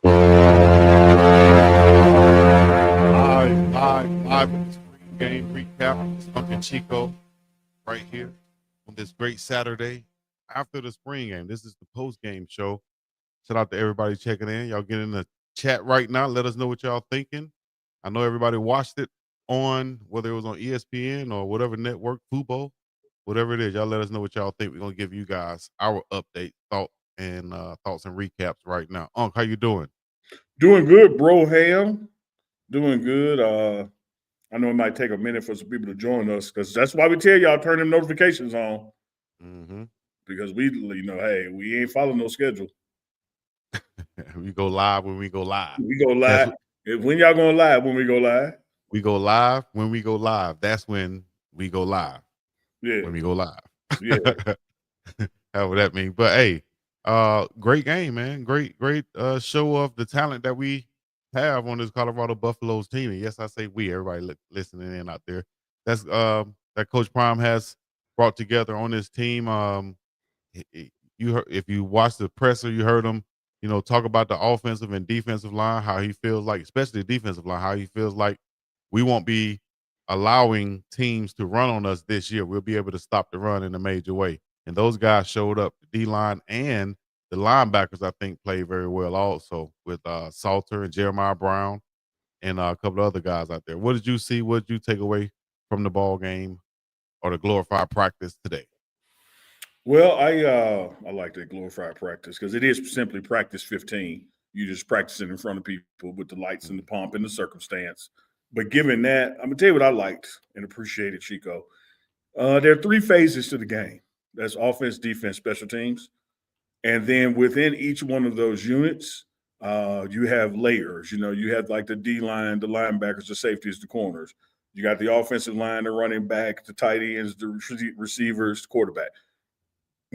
Live in the spring game recap. It's UNK and CHICO right here on this great Saturday after the spring game. This is the post game show. Shout out to everybody checking in. Y'all get in the chat right now. Let us know what y'all thinking. I know everybody watched it on whether it was on ESPN or whatever network, Fubo, whatever it is. Y'all let us know what y'all think. We're gonna give you guys our update, thoughts and recaps right now. Unc, how you doing? Doing good, bro. Ham. Doing good. I know it might take a minute for some people to join us because that's why we tell y'all turn them notifications on. Mm-hmm. Because we, hey, we ain't following no schedule. We go live when we go live. We go live. When y'all going live? When we go live? We go live when we go live. That's when we go live. Yeah. When we go live. Yeah. How would that mean? But hey, great game, man. Great show of the talent that we have on this Colorado Buffaloes team. And yes, I say we, everybody listening in out there. That's that Coach Prime has brought together on this team. You heard, if you watched the presser, you heard him, talk about the offensive and defensive line, how he feels like, especially the defensive line, how he feels like we won't be allowing teams to run on us this year. We'll be able to stop the run in a major way. And those guys showed up. The D-line and the linebackers, I think, played very well also with Salter and Jeremiah Brown and a couple of other guys out there. What did you see? What did you take away from the ball game or the glorified practice today? Well, I like that glorified practice because it is simply practice 15. You just practicing in front of people with the lights and the pomp and the circumstance. But given that, I'm gonna tell you what I liked and appreciated, Chico. There are three phases to the game. That's offense, defense, special teams. And then within each one of those units, you have layers. You have like the D line, the linebackers, the safeties, the corners. You got the offensive line, the running back, the tight ends, the receivers, the quarterback.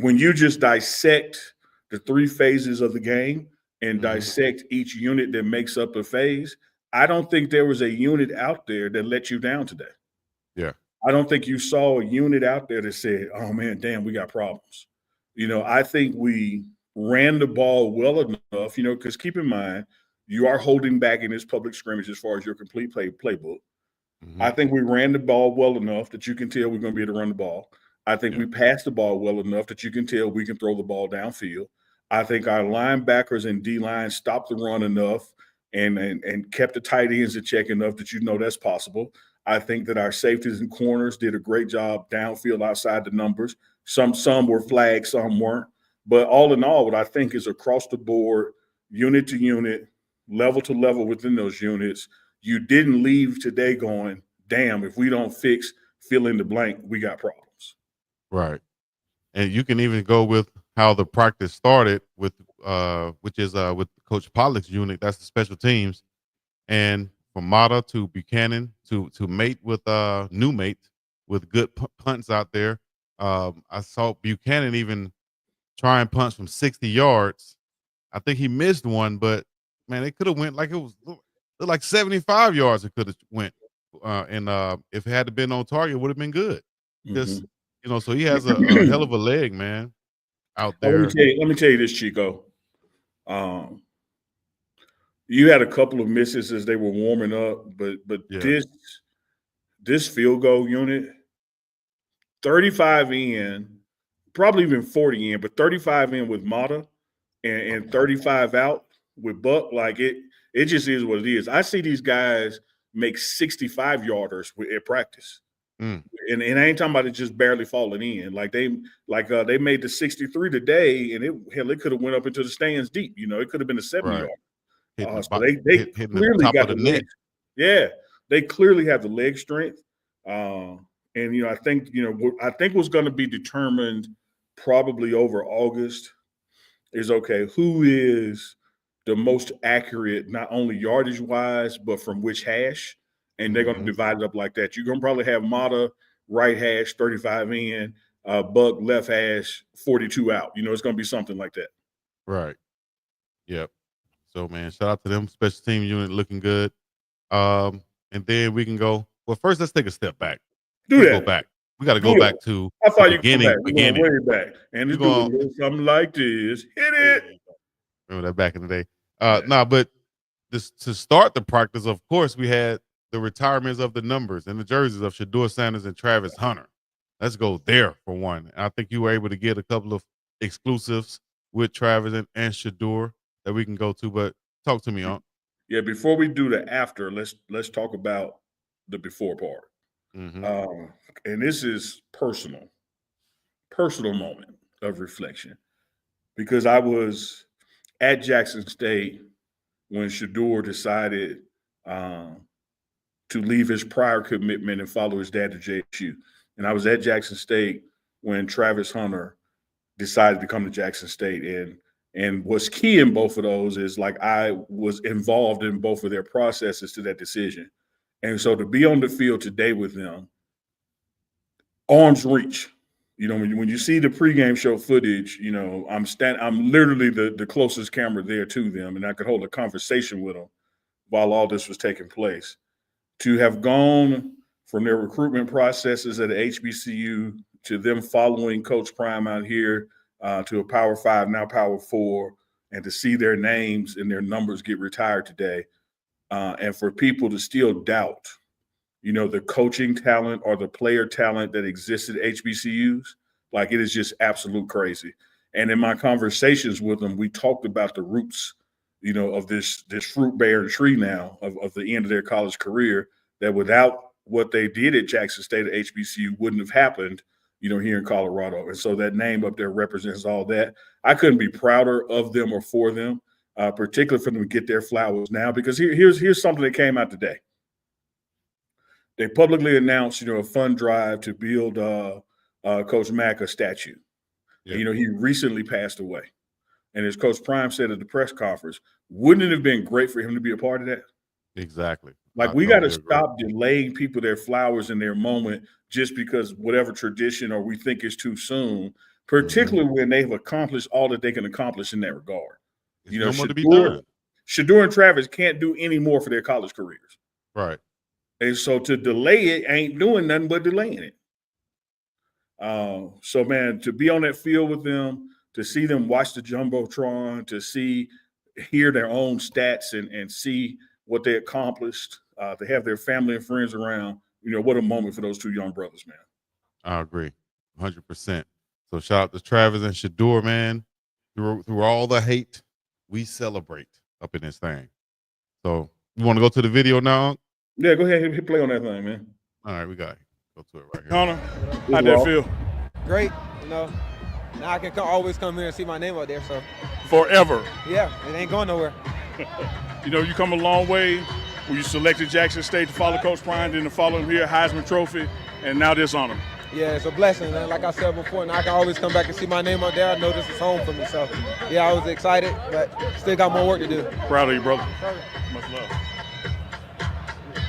When you just dissect the three phases of the game and dissect each unit that makes up a phase, I don't think there was a unit out there that let you down today. Yeah. I don't think you saw a unit out there that said, oh, man, damn, we got problems. I think we ran the ball well enough, because keep in mind, you are holding back in this public scrimmage as far as your complete playbook. Mm-hmm. I think we ran the ball well enough that you can tell we're going to be able to run the ball. I think we passed the ball well enough that you can tell we can throw the ball downfield. I think our linebackers and D-line stopped the run enough and kept the tight ends in check enough that that's possible. I think that our safeties and corners did a great job downfield outside the numbers. Some were flagged, some weren't. But all in all, what I think is across the board, unit to unit, level to level within those units, you didn't leave today going, damn, if we don't fix fill in the blank, we got problems. Right. And you can even go with how the practice started with which is with Coach Pollock's unit. That's the special teams. And from Mata to Buchanan to mate with new mate with good punts out there. I saw Buchanan even try and punch from 60 yards. I think he missed one, but man, it could have went like it was like 75 yards. It could have went, and if it had been on target, it would have been good. Just so he has a hell of a leg, man, out there. Let me tell you this, Chico. You had a couple of misses as they were warming up, but this field goal unit, 35 in, probably even 40 in, but 35 in with Mata and 35 out with Buck, like it just is what it is. I see these guys make 65-yarders at practice. And I ain't talking about it just barely falling in. They made the 63 today, and it could have went up into the stands deep. It could have been a 70-yard. So they clearly got the leg. Yeah, they clearly have the leg strength. And I think what's going to be determined probably over August is who is the most accurate, not only yardage wise, but from which hash. And they're going to divide it up like that. You're going to probably have Mata right hash 35 in, Buck left hash 42 out. It's going to be something like that. Right. Yep. So man, shout out to them. Special team unit looking good. And then we can go. Well, first let's take a step back. Go back. We got to go back to I thought you beginning. Going way back. And it's doing something like this. Hit it. Remember that back in the day. But this to start the practice, of course, we had the retirements of the numbers and the jerseys of Shador Sanders and Travis Hunter. Let's go there for one. And I think you were able to get a couple of exclusives with Travis and Shador that we can go to. But talk to me, Unc. Yeah, before we do the after, let's talk about the before part. Mm-hmm. And this is personal moment of reflection, because I was at Jackson State when Shador decided to leave his prior commitment and follow his dad to JSU. And I was at Jackson State when Travis Hunter decided to come to Jackson State. And what's key in both of those is, like, I was involved in both of their processes to that decision. And so to be on the field today with them, arm's reach. When you see the pregame show footage, I'm literally the closest camera there to them, and I could hold a conversation with them while all this was taking place. To have gone from their recruitment processes at HBCU to them following Coach Prime out here to a Power 5, now Power 4, and to see their names and their numbers get retired today, and for people to still doubt the coaching talent or the player talent that exists at HBCUs, like, it is just absolute crazy. And in my conversations with them, we talked about the roots, of this fruit-bearing tree now of the end of their college career, that without what they did at Jackson State at HBCU wouldn't have happened, here in Colorado. And so that name up there represents all that. I couldn't be prouder of them or for them, particularly for them to get their flowers now, because here's something that came out today. They publicly announced, a fund drive to build Coach Mack a statue. Yeah. And, he recently passed away. And as Coach Prime said at the press conference, wouldn't it have been great for him to be a part of that? Exactly. Like, we got to stop delaying people their flowers in their moment just because whatever tradition or we think is too soon, particularly when they've accomplished all that they can accomplish in that regard. No more to be done. Shador and Travis can't do any more for their college careers. Right. And so to delay it ain't doing nothing but delaying it. So, man, to be on that field with them, to see them watch the Jumbotron, to hear their own stats and see what they accomplished, to have their family and friends around, what a moment for those two young brothers, man. I agree 100%. So shout out to Travis and Shador, man. Through all the hate, we celebrate up in this thing. So you want to go to the video now? Yeah, go ahead and hit play on that thing, man. All right, we got it. Go to it right here. Connor, how'd that feel? Great, now I can always come here and see my name out there, so. Forever. Yeah, it ain't going nowhere. You come a long way when you selected Jackson State to follow Coach Prime, then to follow him here, Heisman Trophy, and now this honor. Yeah, it's a blessing, and like I said before, now I can always come back and see my name out there. I know this is home for me, so yeah, I was excited, but still got more work to do. Proud of you, brother. Much love.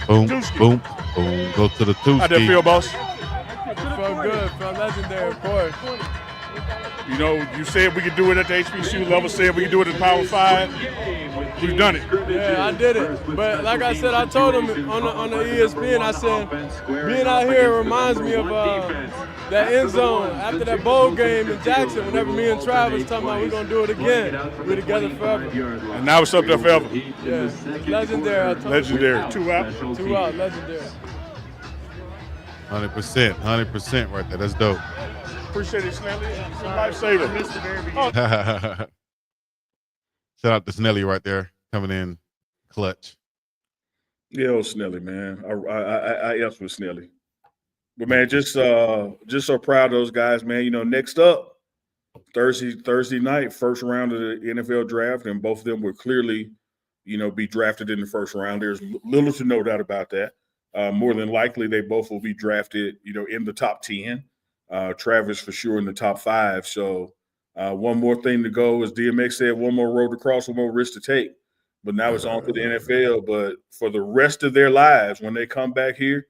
Boom, boom, boom. Go to the two. How'd that feel, boss? Felt good, felt legendary, of course. You said we could do it at the HBCU level, said we could do it at Power 5. We've done it. Yeah, I did it. But like I said, I told him on the ESPN, I said, being out here reminds me of that end zone after that bowl game in Jackson, whenever me and Travis talking about we're going to do it again. We're together forever. And now it's up there forever. Yeah, legendary. Legendary. 2 out. 2 out, legendary. 100% right there. That's dope. Appreciate it, Snelly. It's a lifesaver. Shout out to Snelly right there, coming in clutch. Yeah, old Snelly, man. I F's with Snelly. But, man, just so proud of those guys, man. Next up, Thursday night, first round of the NFL draft, and both of them will clearly, be drafted in the first round. There's little to no doubt about that. More than likely, they both will be drafted, in the top 10. Travis for sure in the top 5. So one more thing to go, as DMX said, one more road to cross, one more risk to take. But now it's on to the NFL. But for the rest of their lives, when they come back here,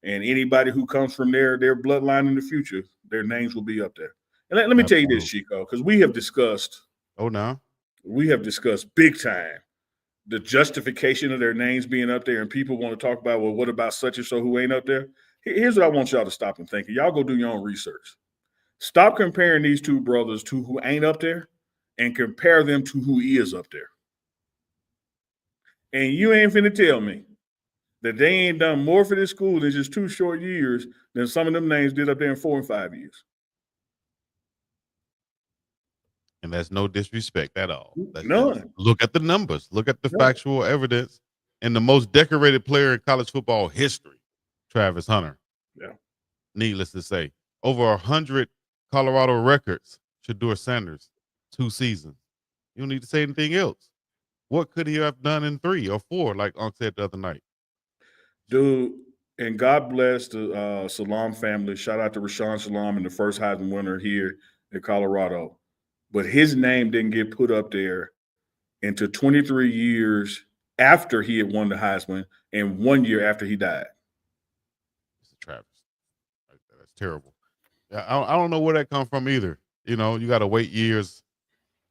and anybody who comes from their bloodline in the future, their names will be up there. And let me tell you this, Chico, because we have discussed big time the justification of their names being up there, and people want to talk about, well, what about such and so who ain't up there? Here's what I want y'all to stop and think. Y'all go do your own research. Stop comparing these two brothers to who ain't up there and compare them to who is up there. And you ain't finna tell me that they ain't done more for this school in just 2 short years than some of them names did up there in 4 and 5 years. And that's no disrespect at all. None. Look at the numbers. Look at the None. factual evidence. And the most decorated player in college football history, Travis Hunter. Yeah. Needless to say, over 100 Colorado records, Shedeur Sanders, 2 seasons. You don't need to say anything else. What could he have done in 3 or 4, like Unc said the other night? Dude, and God bless the Salam family. Shout out to Rashawn Salam and the first Heisman winner here in Colorado. But his name didn't get put up there until 23 years after he had won the Heisman and 1 year after he died. Travis. That's terrible. I don't know where that comes from either. You know, you got to wait years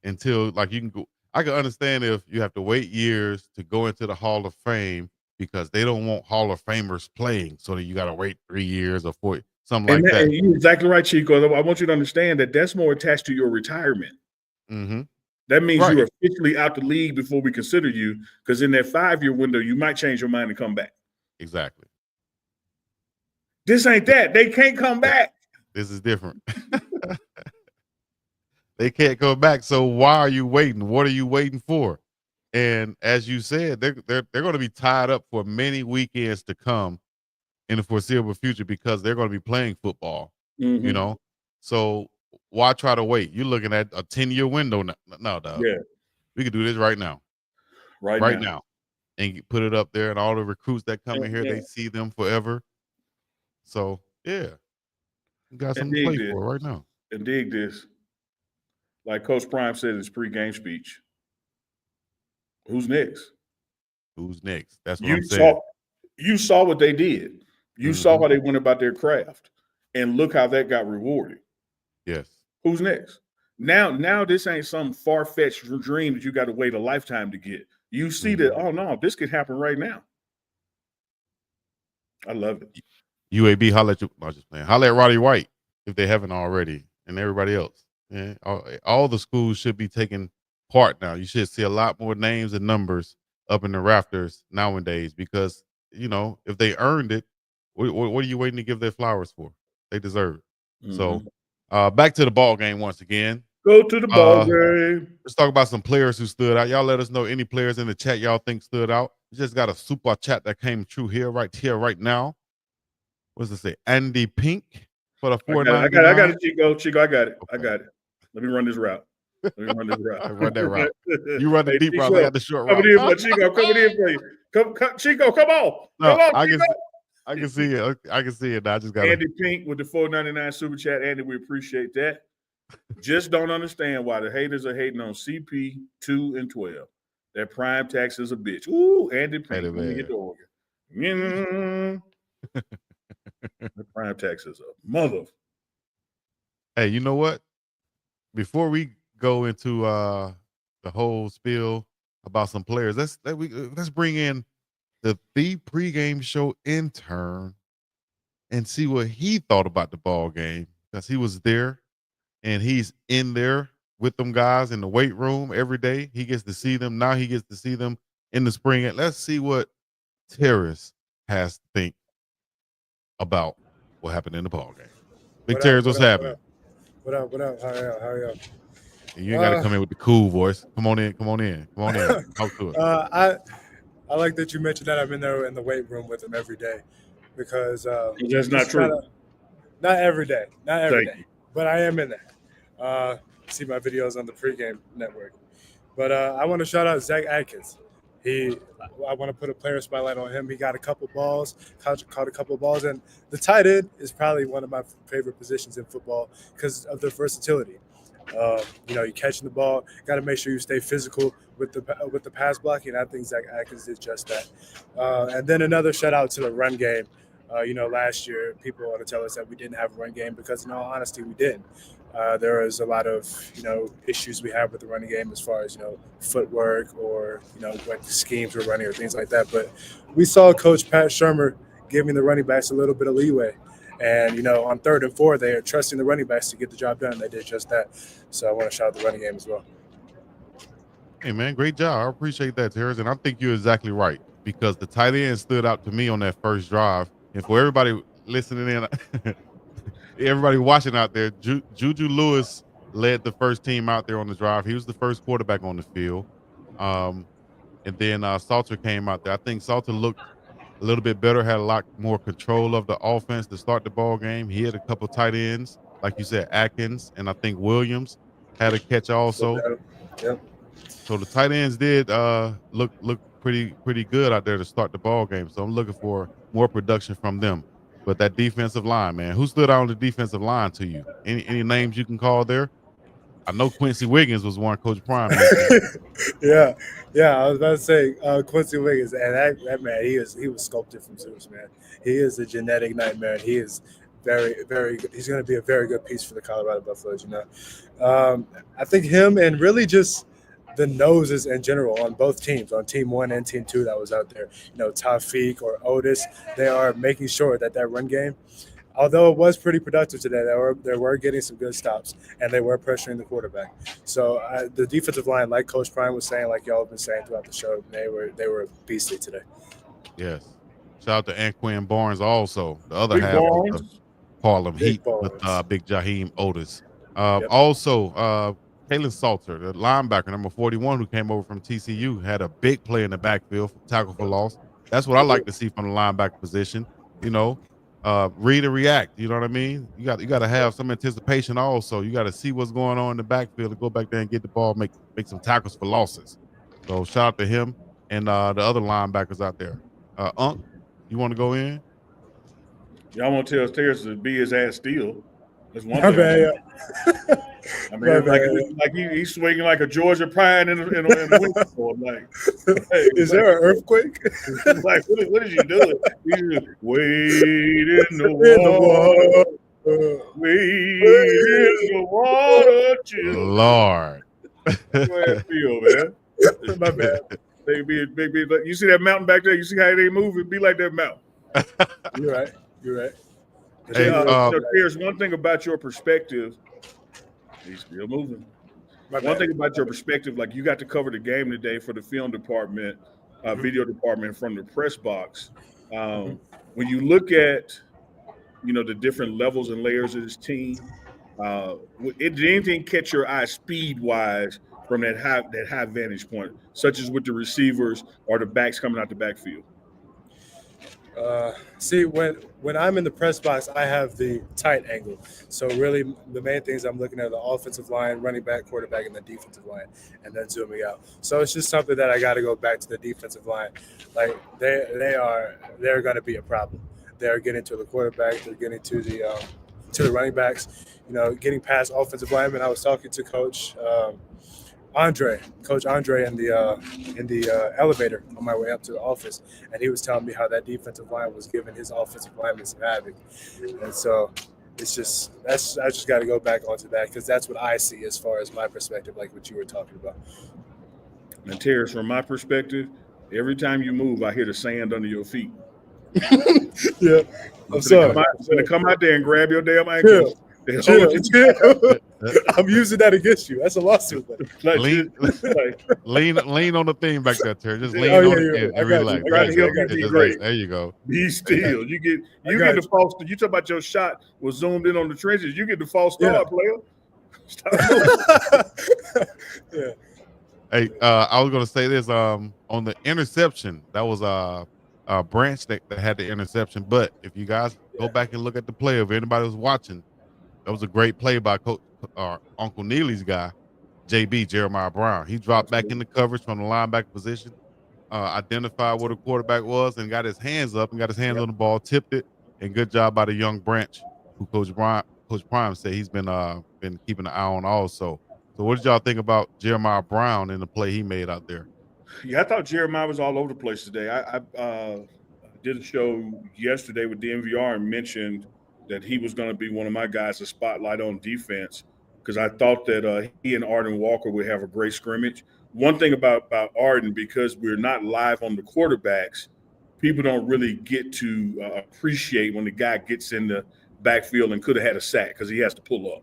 until, like, you can go. I can understand if you have to wait years to go into the Hall of Fame because they don't want Hall of Famers playing, so that you got to wait 3 years or 4, something like that. And you're exactly right, Chico. I want you to understand that that's more attached to your retirement. Mm-hmm. That means Right. you're officially out the league before we consider you, because in that 5-year window, you might change your mind and come back. Exactly. This ain't that. They can't come back. This is different. They can't go back. So why are you waiting? What are you waiting for? And as you said, they're going to be tied up for many weekends to come in the foreseeable future because they're going to be playing football. Mm-hmm. You know, so why try to wait? You're looking at a 10-year window now. No, dog. Yeah. We could do this right now. Right now. And put it up there, and all the recruits that come in here, they see them forever. So, yeah. You got something to play for right now. And dig this. Like Coach Prime said in his pregame speech. Who's next? Who's next? That's what I'm saying. You saw what they did. You saw how they went about their craft. And look how that got rewarded. Yes. Who's next? Now this ain't some far-fetched dream that you got to wait a lifetime to get. You see that, oh no, this could happen right now. I love it. UAB, holla at you. I was just playing. Holla at Roddy White if they haven't already, and everybody else. Yeah, all the schools should be taking part now. You should see a lot more names and numbers up in the rafters nowadays because, you know, if they earned it, what are you waiting to give their flowers for? They deserve it. So back to the ball game once again. Go to the ball game. Let's talk about some players who stood out. Y'all let us know any players in the chat y'all think stood out. We just got a super chat that came true right now. What does it say? Andy Pink for the $4.99. I got it, Chico. I got it. Okay. I got it. Let me run this route. Run that route. You run the deep route. I got the short route. Coming in for Chico. Coming in for you. Come, Chico. Come on. No, come on, Chico. I can see it. I can see it. I just got Andy Pink with the $4.99 super chat. Andy, we appreciate that. Just don't understand why the haters are hating on CP 2 and 12. That prime tax is a bitch. Ooh, Andy Pink. Let me get the organ. The prime tax is a mother. Hey, you know what? Before we go into the whole spiel about some players, let's bring in the pregame show intern and see what he thought about the ball game, because he was there and he's in there with them guys in the weight room every day. He gets to see them. Now he gets to see them in the spring. And let's see what Terrace has to think about what happened in the ball game. Big Terrace, what's happening? What up? How are y'all? You ain't got to come in with the cool voice. Come on in. Talk to it. I like that you mentioned that I'm in there in the weight room with him every day, because that's not true. Not every day, but I am in there. See my videos on the pregame network. But I want to shout out Zach Atkins. I want to put a player spotlight on him. He got a couple balls, caught a couple balls, and the tight end is probably one of my favorite positions in football because of the versatility. You're catching the ball, got to make sure you stay physical with the pass blocking. I think Zach Atkins did just that. And then another shout out to the run game. Last year people want to tell us that we didn't have a run game, because in all honesty, we didn't. There was a lot of, issues we have with the running game as far as, footwork or, what schemes we're running or things like that. But we saw Coach Pat Shurmur giving the running backs a little bit of leeway. And, on 3rd and 4, they are trusting the running backs to get the job done. They did just that. So I want to shout out the running game as well. Hey, man, great job. I appreciate that, Terrence. And I think you're exactly right because the tight end stood out to me on that first drive. And for everybody listening in, everybody watching out there, Juju Lewis led the first team out there on the drive. He was the first quarterback on the field. Um, and then Salter came out there. I think Salter looked a little bit better, had a lot more control of the offense to start the ball game. He had a couple tight ends, like you said, Atkins, and I think Williams had a catch also. Yep. So the tight ends did look pretty good out there to start the ball game. So I'm looking for more production from them. But that defensive line, man, who stood out on the defensive line to you? Any names you can call there? I know Quincy Wiggins was one Coach Prime mentioned. yeah. I was about to say Quincy Wiggins, and that man, he was sculpted from Zeus, man. He is a genetic nightmare. And he is very, very good. He's going to be a very good piece for the Colorado Buffaloes. I think him and really just the noses in general on both teams, on Team 1 and Team 2 that was out there. Taufik or Otis, they are making sure that run game, although it was pretty productive today, they were getting some good stops, and they were pressuring the quarterback. So the defensive line, like Coach Prime was saying, like y'all have been saying throughout the show, they were beastly today. Yes. Shout out to Anquan Barnes also, the other Big half Barnes. of the Harlem Big Heat Barnes. with Big Jaheim Otis. Yep. Also, Kalen Salter, the linebacker, number 41, who came over from TCU, had a big play in the backfield, tackle for loss. That's what I like to see from the linebacker position. Read and react. You know what I mean? You got to have some anticipation also. You got to see what's going on in the backfield and go back there and get the ball, make some tackles for losses. So shout out to him and the other linebackers out there. UNK, you want to go in? Y'all want to tell Terrence to be his ass still. That's one My thing. bad. I mean, like he's swinging like a Georgia pine in a windstorm. Like, hey, Is there an earthquake? like, what is you doing? He's just wait in the water. Wait in the water, chill. Lord. Go ahead, feel, man. My bad. Big. You see that mountain back there? You see how they move? It be like that mountain. You're right. Hey, Here's one thing about your perspective. He's still moving. One thing about your perspective, like you got to cover the game today for the film department, video department from the press box. When you look at, the different levels and layers of this team, did anything catch your eye speed-wise from that high vantage point, such as with the receivers or the backs coming out the backfield? See, when I'm in the press box, I have the tight angle. So really, the main things I'm looking at are the offensive line, running back, quarterback, and the defensive line, and then zooming out. So it's just something that I got to go back to the defensive line. Like they're going to be a problem. They're getting to the quarterback. They're getting to the running backs. Getting past offensive linemen. I was talking to Coach Andre in the elevator on my way up to the office, and he was telling me how that defensive line was giving his offensive linemen some havoc. And so I just got to go back onto that because that's what I see as far as my perspective, like what you were talking about. And Terrence, from my perspective, every time you move, I hear the sand under your feet. Yeah, I'm gonna come out there and grab your damn ankle. Chill. I'm using that against you. That's a lawsuit. Lean on the thing back there, Terry. Just lean on it and relax. There you go. Be still. You get the false. You talk about your shot was zoomed in on the trenches. You get the false start, player. Stop moving. Yeah. Hey, I was gonna say this. On the interception, that was a Branch that had the interception. But if you guys go back and look at the play, if anybody was watching, that was a great play by Uncle Neely's guy, JB, Jeremiah Brown. He dropped back in the coverage from the linebacker position, identified where the quarterback was, and got his hands up and got his hands on the ball, tipped it, and good job by the young Branch, who Coach Prime said he's been keeping an eye on also. So what did y'all think about Jeremiah Brown and the play he made out there? Yeah, I thought Jeremiah was all over the place today. I did a show yesterday with DMVR and mentioned that he was going to be one of my guys to spotlight on defense because I thought that he and Arden Walker would have a great scrimmage. One thing about Arden, because we're not live on the quarterbacks, people don't really get to appreciate when the guy gets in the backfield and could have had a sack because he has to pull up.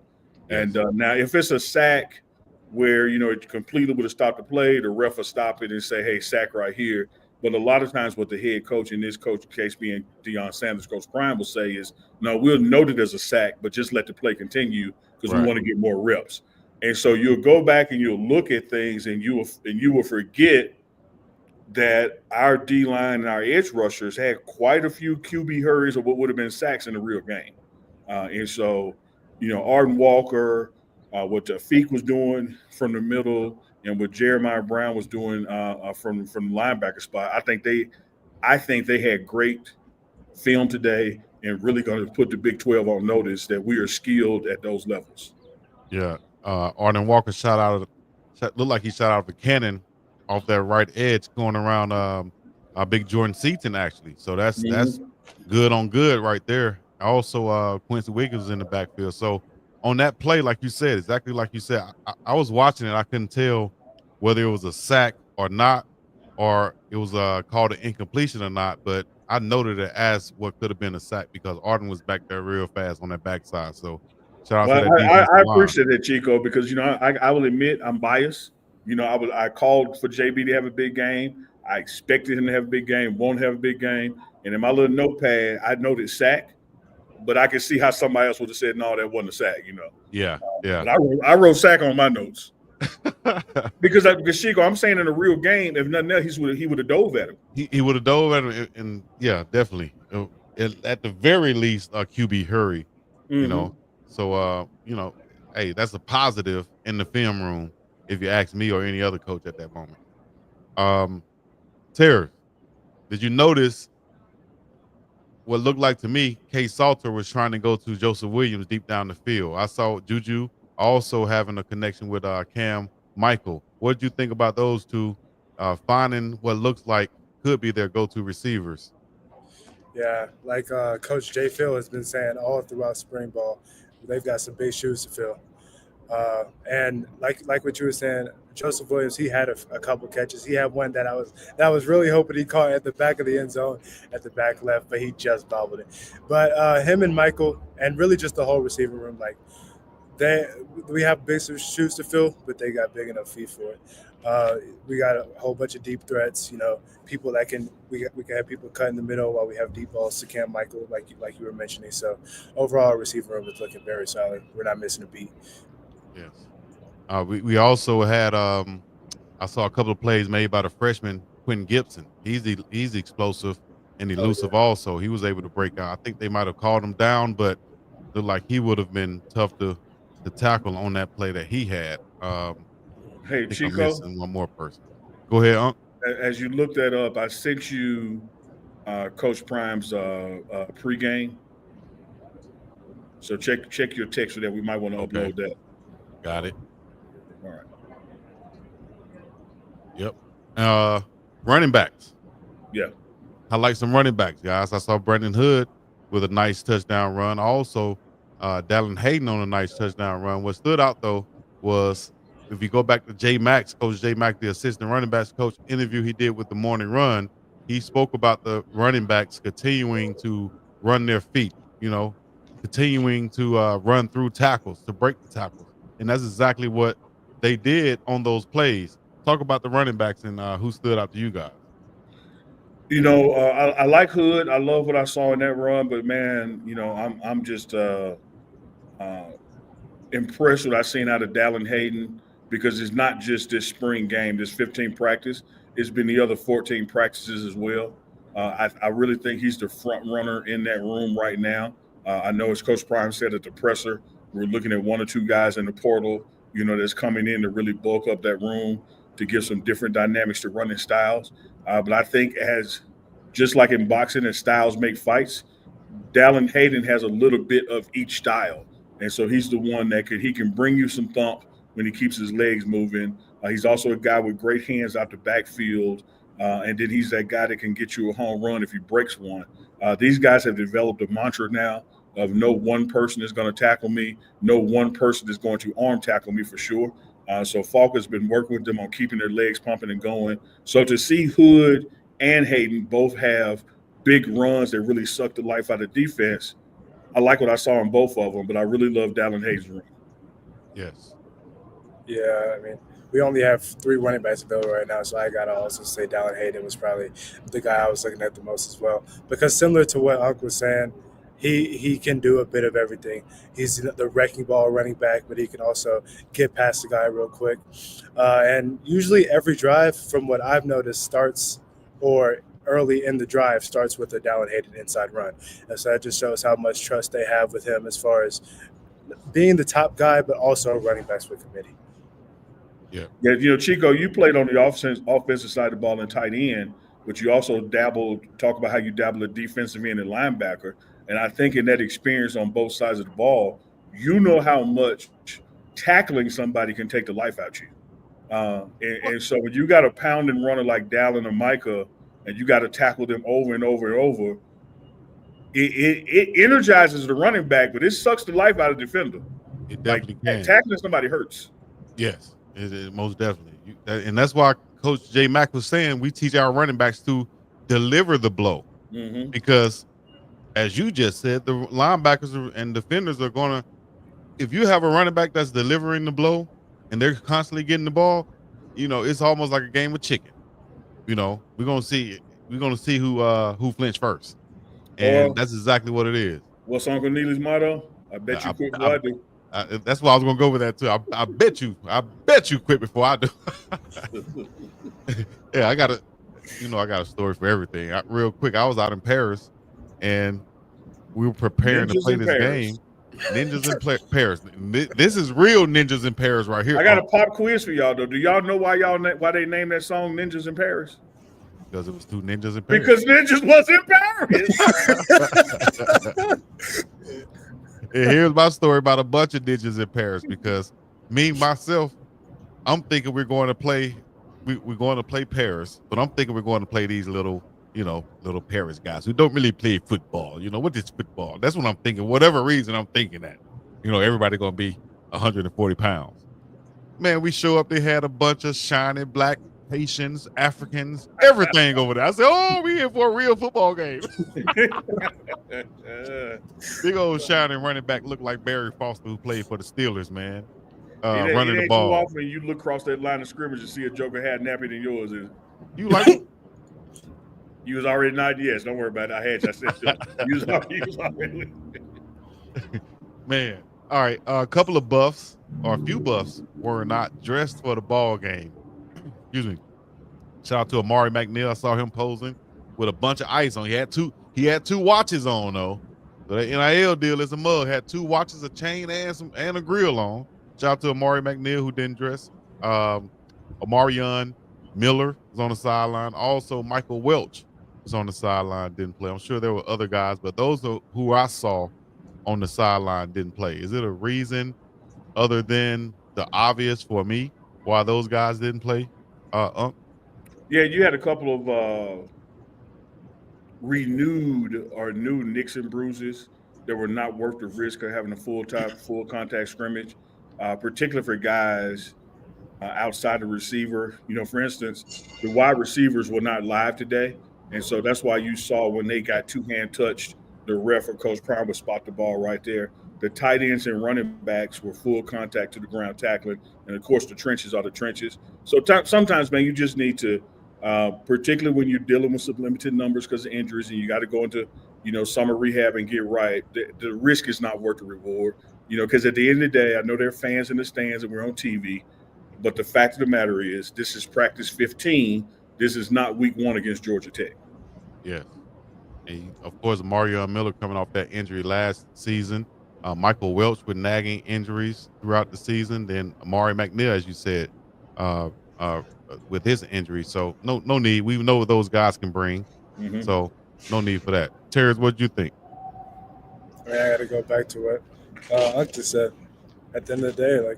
Yes. And now if it's a sack where, it completely would have stopped the play. The ref will stop it and say, hey, sack right here. But a lot of times what the head coach, in this coach case being Deion Sanders, Coach Prime, will say is, no, we'll note it as a sack, but just let the play continue because we want to get more reps. And so you'll go back and you'll look at things and you will forget that our D-line and our edge rushers had quite a few QB hurries of what would have been sacks in the real game. And so, Arden Walker, what Tafik was doing from the middle and what Jeremiah Brown was doing from the linebacker spot, I think they had great film today and really going to put the Big 12 on notice that we are skilled at those levels. Yeah. Arden Walker looked like he shot out the cannon off that right edge going around big Jordan Seaton, actually. So that's good on good right there. Also, Quincy Wiggins was in the backfield. So on that play, like you said, exactly like you said, I was watching it. I couldn't tell whether it was a sack or not, or it was called an incompletion or not. But I noted it as what could have been a sack because Arden was back there real fast on that backside. So shout out to that defensive I line. appreciate that, Chico, because, I will admit I'm biased. I called for JB to have a big game. I expected him to have a big game, won't have a big game. And in my little notepad, I noted sack, but I could see how somebody else would have said, no, that wasn't a sack, Yeah, yeah. But I wrote sack on my notes. because Chico, I'm saying in a real game, if nothing else, he would have dove at him. He would have dove at him, and yeah, definitely. At the very least, a QB hurry, So, hey, that's a positive in the film room, if you ask me or any other coach at that moment. Terry, did you notice what looked like to me, Kay Salter was trying to go to Joseph Williams deep down the field? I saw Juju also having a connection with Cam Michael. What did you think about those two finding what looks like could be their go-to receivers? Yeah, like Coach Jay Phil has been saying all throughout spring ball, they've got some big shoes to fill. And like what you were saying, Joseph Williams, he had a couple catches. He had one that I was really hoping he caught at the back of the end zone at the back left, but he just bobbled it. But him and Michael, and really just the whole receiving room, like we have big shoes to fill, but they got big enough feet for it. We got a whole bunch of deep threats, people that we can have people cut in the middle while we have deep balls to Cam Michael, like you were mentioning. So overall, our receiver room is looking very solid. We're not missing a beat. Yes. We also had I saw a couple of plays made by the freshman Quentin Gibson. He's explosive and elusive also. He was able to break out. I think they might have called him down, but looked like he would have been tough to tackle on that play that he had. Hey, Chico. One more person. Go ahead, Unc. As you look that up, I sent you Coach Prime's pregame. So check your text for that. We might want to upload that. Got it. All right. Yep. Running backs. Yeah. I like some running backs, guys. I saw Brandon Hood with a nice touchdown run. Also, Dallin Hayden on a nice touchdown run. What stood out, though, was if you go back to Coach J Mack, the assistant running backs coach interview he did with the Morning Run, he spoke about the running backs continuing to run their feet, continuing to run through tackles, to break the tackles. And that's exactly what they did on those plays. Talk about the running backs and who stood out to you guys. I like Hood. I love what I saw in that run, but man, I'm just impressed with what I've seen out of Dallin Hayden, because it's not just this spring game, this 15 practice. It's been the other 14 practices as well. I really think he's the front runner in that room right now. I know, as Coach Prime said at the presser, we're looking at one or two guys in the portal, that's coming in to really bulk up that room to give some different dynamics to running styles. But I think just like in boxing, as styles make fights, Dallin Hayden has a little bit of each style. And so he's the one that he can bring you some thump when he keeps his legs moving. He's also a guy with great hands out the backfield. And then he's that guy that can get you a home run if he breaks one. These guys have developed a mantra now of no one person is going to tackle me. No one person is going to arm tackle me for sure. So Falk has been working with them on keeping their legs pumping and going. So to see Hood and Hayden both have big runs that really suck the life out of defense, I like what I saw in both of them, but I really love Dallin Hayden's run. Yes. Yeah, I mean, we only have 3 running backs available right now, so I gotta also say Dallin Hayden was probably the guy I was looking at the most as well. Because similar to what Unc was saying, he can do a bit of everything. He's the wrecking ball running back, but he can also get past the guy real quick. And usually every drive, from what I've noticed, starts or early in the drive starts with a Dallin Hayden inside run. And so that just shows how much trust they have with him as far as being the top guy, but also running backs with committee. Yeah, you know, Chico, you played on the offensive side of the ball and tight end, but you also talk about how you dabble at defensive end and linebacker. And I think in that experience on both sides of the ball, you know how much tackling somebody can take the life out of you. And so when you got a pounding runner like Dallin or Micah, and you got to tackle them over and over and over, it energizes the running back, but it sucks the life out of the defender. It definitely can. Tackling somebody hurts. Yes, it most definitely. And that's why Coach J Mack was saying we teach our running backs to deliver the blow. Mm-hmm. Because as you just said, the linebackers and defenders are going to, if you have a running back that's delivering the blow and they're constantly getting the ball, you know, it's almost like a game of chicken. You know, we're going to see who flinched first. And that's exactly what it is. What's Uncle Neely's motto? I bet you quit before I do. That's why I was gonna go with that too. I bet you quit before I do. Yeah, I got a story for everything. Real quick, I was out in Paris, and we were preparing to play this game. Ninjas in Paris. This is real ninjas in Paris right here. I got a pop quiz for y'all though. Do y'all know why they named that song "Ninjas in Paris"? Because it was 2 ninjas in Paris. Because ninjas was in Paris. And here's my story about a bunch of ninjas in Paris. Because myself, I'm thinking we're going to play. We're going to play Paris, but I'm thinking we're going to play these little Paris guys who don't really play football. You know, what is football? That's what I'm thinking. Whatever reason, I'm thinking that. You know, everybody going to be 140 pounds. Man, we show up. They had a bunch of shiny black Haitians, Africans, everything over there. I said, "Oh, we here for a real football game." Big old shining running back looked like Barry Foster, who played for the Steelers, man. Running the ball. Too often you look across that line of scrimmage and see a joker hat nappier than yours is. You like? You was already not. Yes, don't worry about it. I had you. I said you was already. Man, all right. A couple of buffs or a few buffs were not dressed for the ball game. Excuse me. Shout out to Amari McNeil. I saw him posing with a bunch of ice on. He had two watches on though. So the NIL deal is a mug. Had 2 watches, a chain, and a grill on. Shout out to Amari McNeil who didn't dress. Amarion Miller was on the sideline. Also, Michael Welch was on the sideline, didn't play. I'm sure there were other guys, but those are who I saw on the sideline didn't play. Is it a reason other than the obvious for me why those guys didn't play? Yeah, you had a couple of renewed or new nicks and bruises that were not worth the risk of having a full contact scrimmage, particularly for guys outside the receiver. You know, for instance, the wide receivers were not live today, and so that's why you saw when they got 2-hand touched, the ref or Coach Prime would spot the ball right there. The tight ends and running backs were full contact to the ground tackling. And, of course, the trenches are the trenches. So sometimes, man, you just need to, particularly when you're dealing with some limited numbers because of injuries and you got to go into, summer rehab and get right, the risk is not worth the reward. Because at the end of the day, I know there are fans in the stands and we're on TV, but the fact of the matter is this is practice 15. This is not week 1 against Georgia Tech. Yeah. And, of course, Mario Miller coming off that injury last season. Michael Welch with nagging injuries throughout the season. Then Amari McNeil, as you said, with his injury. So no need. We know what those guys can bring. Mm-hmm. So no need for that. Terrence, what do you think? I got to go back to what Unc just said. At the end of the day, like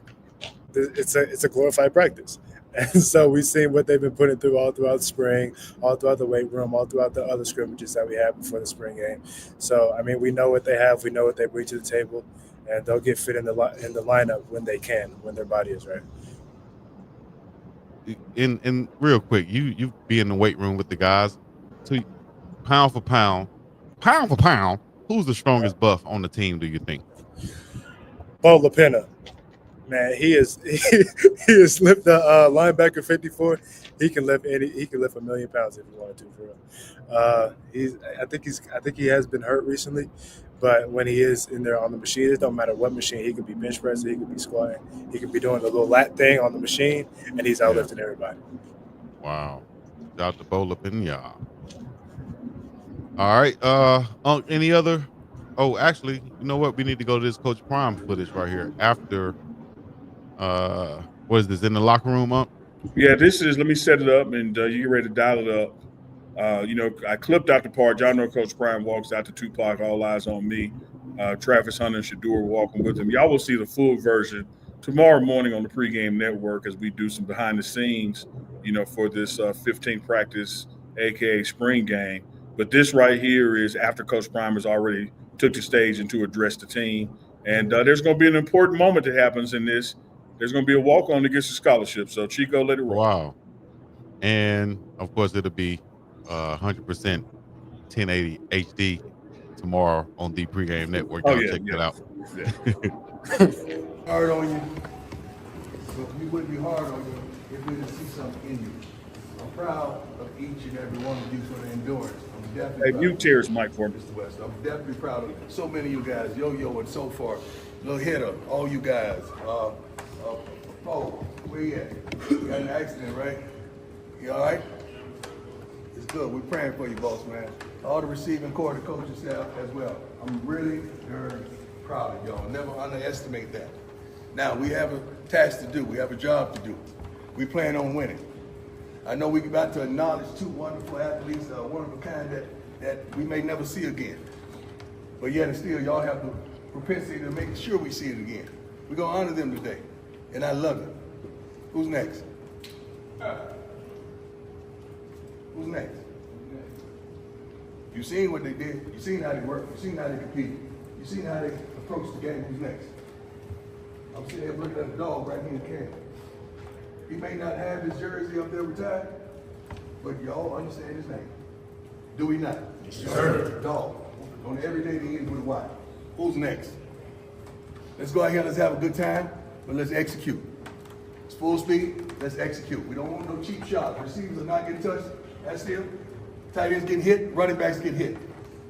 it's a glorified practice. And so we've seen what they've been putting through all throughout the spring, all throughout the weight room, all throughout the other scrimmages that we had before the spring game. So, I mean, we know what they have. We know what they bring to the table, and they'll get fit in the lineup when they can, when their body is right. In real quick, you be in the weight room with the guys. So pound for pound, who's the strongest buff on the team, do you think? Bo LaPena. Man, he is lift the linebacker 54. He can lift a million pounds if he wanted to, for real. I think he has been hurt recently, but when he is in there on the machine, it don't matter what machine. He could be bench pressing, he could be squatting, he could be doing the little lat thing on the machine, and he's outlifting everybody. Wow. Shout out to Bola Pena. All right. Any other? Oh, actually, you know what? We need to go to this Coach Prime footage right here after. What is this in the locker room? Up? Yeah, this is. Let me set it up, and you get ready to dial it up. I clipped out the part. Y'all know Coach Prime walks out to Tupac. All eyes on me. Travis Hunter and Shador walking with him. Y'all will see the full version tomorrow morning on the pregame network as we do some behind the scenes. For this 15th practice, aka spring game. But this right here is after Coach Prime has already took the stage and to address the team. And there's going to be an important moment that happens in this. There's going to be a walk-on that gets a scholarship. So, Chico, let it roll. Wow. And, of course, it'll be 100% 1080 HD tomorrow on the pregame network. Y'all check that out. Yeah. Hard on you. But we wouldn't be hard on you if we didn't see something in you. I'm proud of each and every one of you for the endurance. I'm definitely proud. You tears Mike for me. Mr. West. I'm definitely proud of so many of you guys. Yo-Yo and so far. Little Hitter, all you guys. Where you at? You got an accident, right? You all right? It's good. We're praying for you, boss man. All the receiving corps, the coaching staff as well. I'm really darn proud of y'all. Never underestimate that. Now, we have a task to do. We have a job to do. We plan on winning. I know we're about to acknowledge two wonderful athletes, one of a kind that we may never see again. But yet and still, y'all have the propensity to make sure we see it again. We're going to honor them today. And I love it. Who's next? Who's next? You've seen what they did. You've seen how they work. You've seen how they compete. You've seen how they approach the game. Who's next? I'm sitting here looking at the dog right here in the camp. He may not have his jersey up there retired, but y'all understand his name. Do we not? Yes, sir. Dog. On every day they end with a Y. Who's next? Let's go out here, let's have a good time, but let's execute. It's full speed, let's execute. We don't want no cheap shots. Receivers are not getting touched. That's still. Tight ends getting hit, running backs get hit.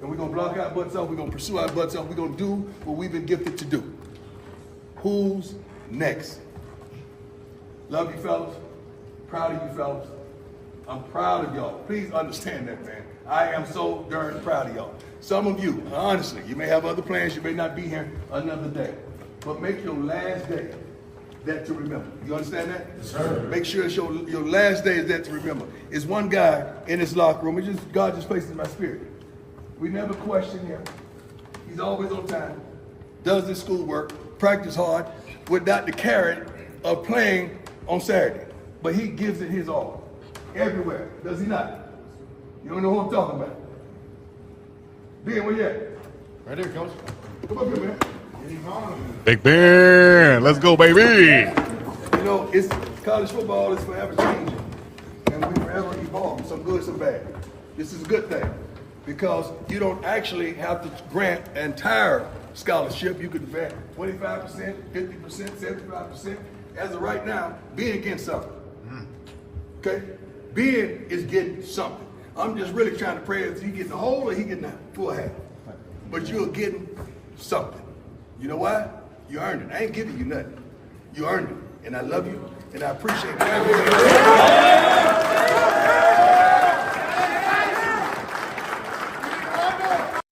And we're gonna block our butts off, we're gonna pursue our butts off, we're gonna do what we've been gifted to do. Who's next? Love you fellas, proud of you fellas. I'm proud of y'all. Please understand that, man. I am so darn proud of y'all. Some of you, honestly, you may have other plans, you may not be here another day, but make your last day that to remember. You understand that? Yes, sir. Make sure it's your last day is that to remember. It's one guy in this locker room, God just placed in my spirit. We never question him. He's always on time, does his schoolwork, practice hard, without the carrot of playing on Saturday. But he gives it his all, everywhere, does he not? You don't know who I'm talking about. Ben, where you at? Right there, coach. Come up here, man. Big Ben, let's go, baby. You know, it's college football is forever changing, and we forever evolve, some good, some bad. This is a good thing because you don't actually have to grant an entire scholarship. You could grant 25%, 50%, 75%. As of right now, Ben getting something. Okay, Ben is getting something. I'm just really trying to pray if he getting the whole or he getting the full half. But you're getting something. You know why? You earned it. I ain't giving you nothing. You earned it. And I love you, and I appreciate it.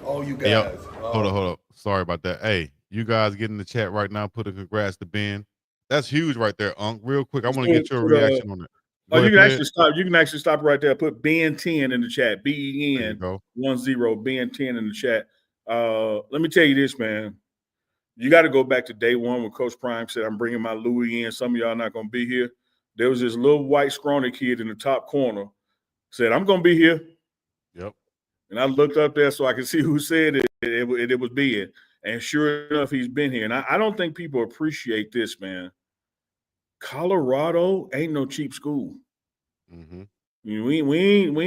All you guys. Hey, hold up. Sorry about that. Hey, you guys get in the chat right now. Put a congrats to Ben. That's huge right there, Unc. Real quick, I want to get your reaction on it. You can actually stop. You can actually stop right there. Put Ben 10 in the chat. BEN 10 Ben 10 in the chat. Let me tell you this, man. You got to go back to day one when Coach Prime said, "I'm bringing my Louis in. Some of y'all not going to be here." There was this little white scrawny kid in the top corner said, "I'm going to be here." Yep. And I looked up there so I could see who said it. It was Ben. And sure enough, he's been here. And I don't think people appreciate this, man. Colorado ain't no cheap school. Mm-hmm. We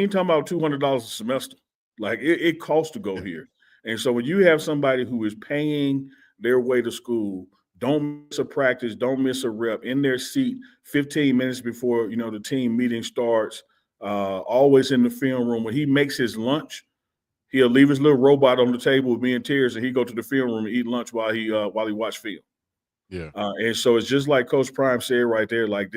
ain't talking about $200 a semester. Like it costs to go here. And so when you have somebody who is paying their way to school don't miss a practice, don't miss a rep, in their seat 15 minutes before, the team meeting starts, always in the film room. When he makes his lunch, he'll leave his little robot on the table with me and Tears, and he go to the film room and eat lunch while he watch film. Yeah. And so it's just like Coach Prime said right there, like,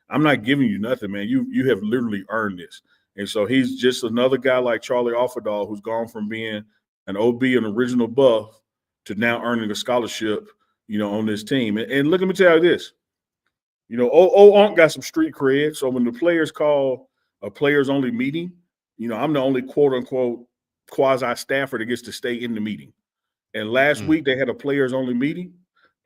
I'm not giving you nothing, man. You have literally earned this. And so he's just another guy like Charlie Offerdahl, who's gone from being an OB, an original buff, to now earning a scholarship, on this team. And look, let me tell you this. UNK got some street cred. So when the players call a players-only meeting, I'm the only quote-unquote quasi-staffer that gets to stay in the meeting. And last week they had a players-only meeting,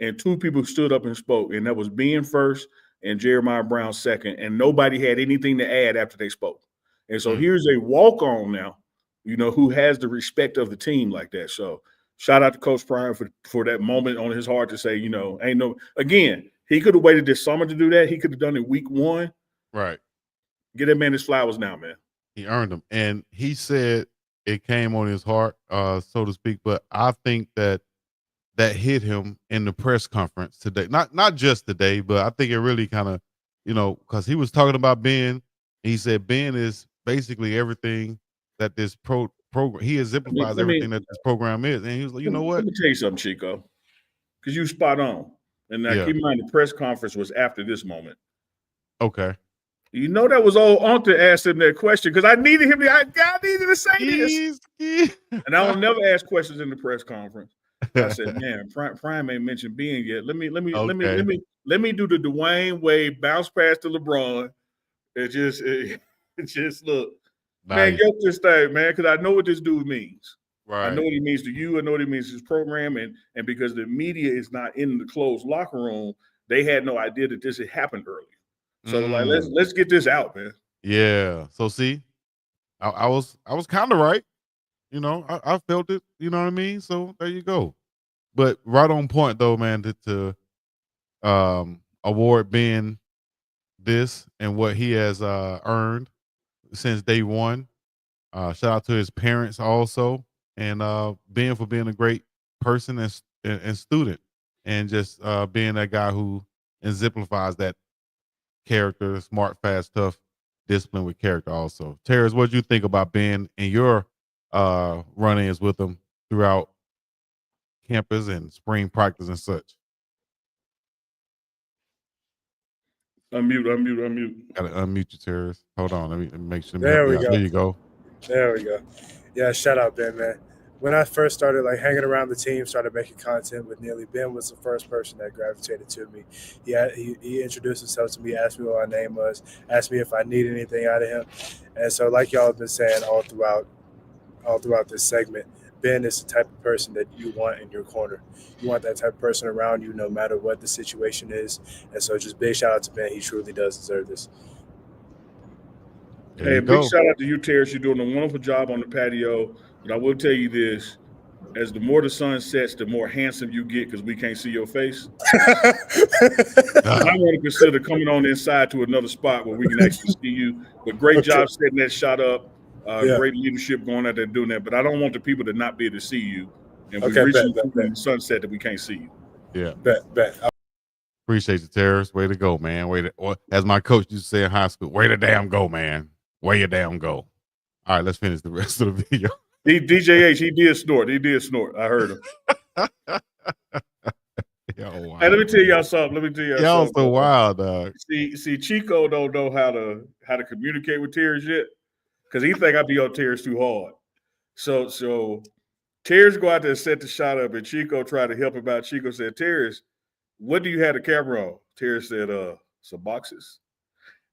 and 2 people stood up and spoke, and that was Ben first and Jeremiah Brown second, and nobody had anything to add after they spoke. And so here's a walk-on now, who has the respect of the team like that. So shout out to Coach Prime for that moment on his heart to say, again, he could have waited this summer to do that. He could have done it week 1. Right. Get that man his flowers now, man. He earned them. And he said it came on his heart, so to speak. But I think that hit him in the press conference today. Not just today, but I think it really kind of, because he was talking about Ben. He said Ben is basically everything that this program, he exemplifies everything that this program is. And he was like, you know what? Let me tell you something, Chico, because you spot on. And now keep in mind, the press conference was after this moment. Okay. That was old Unc to ask him that question, because I needed him I needed to say this. And I will never ask questions in the press conference. I said, man, Prime ain't mentioned being yet. Let me do the Dwayne Wade bounce pass to LeBron. It just look. Nice. Man, get this thing, man, because I know what this dude means. Right. I know what he means to you. I know what he means to his program. And because the media is not in the closed locker room, they had no idea that this had happened earlier. So like, let's get this out, man. Yeah. So see, I was kind of right. I felt it. You know what I mean? So there you go. But right on point though, man, to award Ben this and what he has earned since day one. Shout out to his parents also, and Ben for being a great person and student, and just being that guy who exemplifies that character, smart, fast, tough, discipline with character also. Terrence, what did you think about Ben and your run-ins with him throughout campus and spring practice and such? Unmute. Gotta unmute you, Terrence. Hold on, let me make sure. There we go. There you go. There we go. Yeah, shout out Ben, man. When I first started hanging around the team, started making content with Neely, Ben was the first person that gravitated to me. He introduced himself to me, asked me what my name was, asked me if I need anything out of him. And so like y'all have been saying all throughout this segment, Ben is the type of person that you want in your corner. You want that type of person around you no matter what the situation is. And so just big shout out to Ben. He truly does deserve this. Hey, big shout out to you, Terrence. You're doing a wonderful job on the patio. But I will tell you this, as the more the sun sets, the more handsome you get because we can't see your face. I want to consider coming on inside to another spot where we can actually see you. But great job setting that shot up. Great leadership going out there doing that. But I don't want the people to not be able to see you. And we reach the sunset that we can't see you. Yeah. Bet. Appreciate you, Terrence. Way to go, man. As my coach used to say in high school, way to damn go, man. Way you damn go. All right, let's finish the rest of the video. DJH, he did snort. I heard him. Yo, wow. Hey, let me tell y'all something. Y'all so wild, dog. See, Chico don't know how to communicate with Terrence yet, because he think I be on Terrence too hard. So Terrence go out there and set the shot up, and Chico tried to help him out. Chico said, "Terrence, what do you have the camera on?" Terrence said, "Some boxes."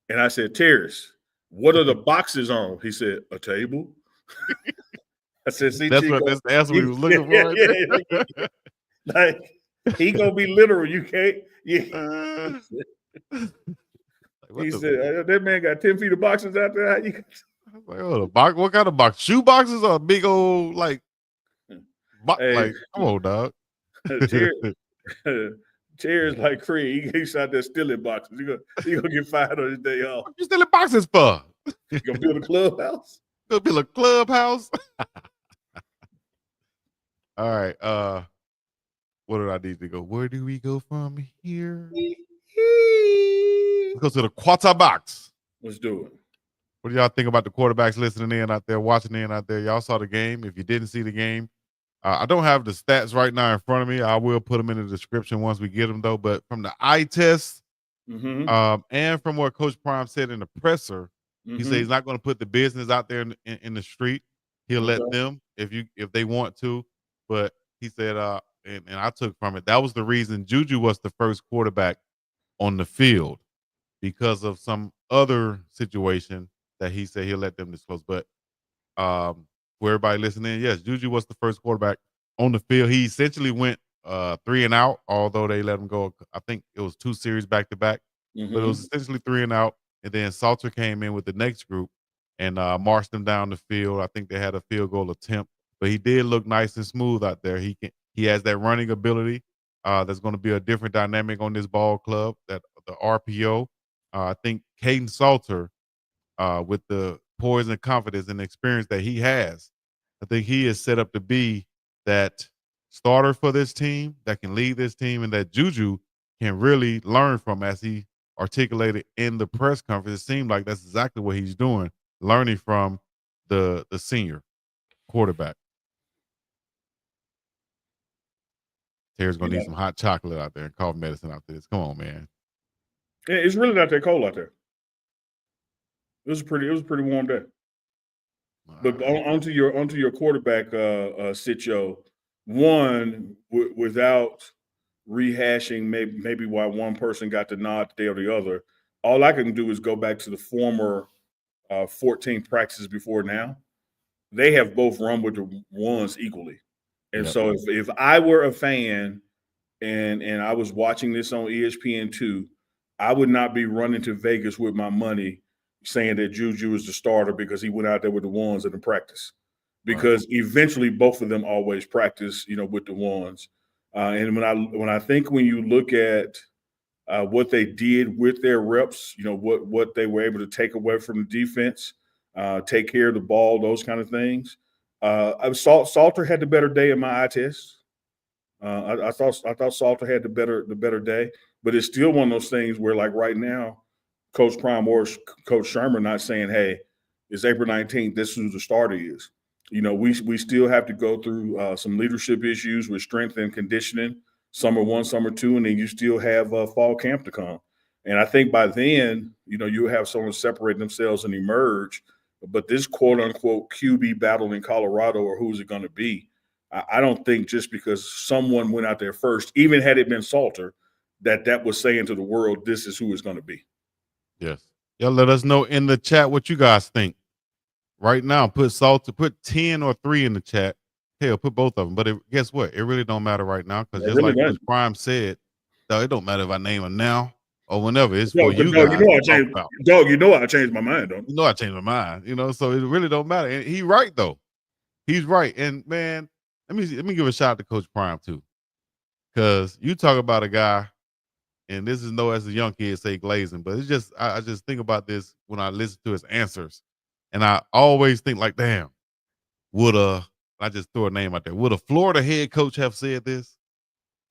And I said, "Terrence, what are the boxes on?" He said, "A table." I said, "See, that's Chico, what that's what he was looking for." Yeah. Like, he gonna be literal. You can't. Yeah. He said, "That man got 10 feet of boxes out there." How you? Like, the box? What kind of box? Shoe boxes or big old like? Like, come on, dog. Terrence like Creed. He's out there stealing boxes. He gonna get fired on his day off. What you stealing boxes for? You gonna build a clubhouse? Gonna build a clubhouse? All right. What did I need to go? Where do we go from here? Let's go to the quarterbacks. Let's do it. What do y'all think about the quarterbacks listening in out there, watching in out there? Y'all saw the game. If you didn't see the game, I don't have the stats right now in front of me. I will put them in the description once we get them, though. But from the eye test, and from what Coach Prime said in the presser, he said he's not going to put the business out there in the street. He'll let them if they want to. But he said, and I took from it, that was the reason Juju was the first quarterback on the field because of some other situation that he said he'll let them disclose. But for everybody listening, yes, Juju was the first quarterback on the field. He essentially went 3 and out, although they let him go. I think it was 2 series back to back, but it was essentially 3 and out. And then Salter came in with the next group and marched them down the field. I think they had a field goal attempt, but he did look nice and smooth out there. He has that running ability. There's going to be a different dynamic on this ball club. That the RPO. I think Caden Salter, with the poise and confidence and experience that he has, I think he is set up to be that starter for this team that can lead this team and that Juju can really learn from, as he articulated in the press conference. It seemed like that's exactly what he's doing, learning from the senior quarterback. Terry's going to need some hot chocolate out there and cough medicine after this. Come on, man. Yeah, it's really not that cold out there. It was a pretty warm day. But onto your quarterback, Sitcho. One, without rehashing maybe why one person got the nod today or the other, all I can do is go back to the former 14 practices before now. They have both run with the ones equally. And so if I were a fan and I was watching this on ESPN2, I would not be running to Vegas with my money saying that Juju is the starter because he went out there with the ones in the practice. Because eventually both of them always practice, with the ones. And when you look at what they did with their reps, what they were able to take away from the defense, take care of the ball, those kind of things. Salter had the better day in my eye test. I thought Salter had the better day, but it's still one of those things where, like right now, Coach Prime or Coach Shermer not saying, "Hey, it's April 19th. This is who the starter is." We still have to go through some leadership issues with strength and conditioning. Summer 1, summer 2, and then you still have fall camp to come. And I think by then, you'll have someone separate themselves and emerge. But this quote unquote QB battle in Colorado, or who's it going to be? I don't think just because someone went out there first, even had it been Salter, that was saying to the world, this is who it's going to be. Yes. Y'all let us know in the chat what you guys think. Right now, put 10 or 3 in the chat. Hell, put both of them. But guess what? It really don't matter right now because just like Coach Prime said, it don't matter if I name them now or whenever. It's for you guys. You know I changed my mind, don't you? You know I changed my mind. So it really don't matter. And he's right, though. He's right. And, man, let me give a shout out to Coach Prime, too. Because you talk about a guy, and this is as a young kid say glazing, but it's just I just think about this when I listen to his answers. And I always think like, damn, I just throw a name out there. Would a Florida head coach have said this?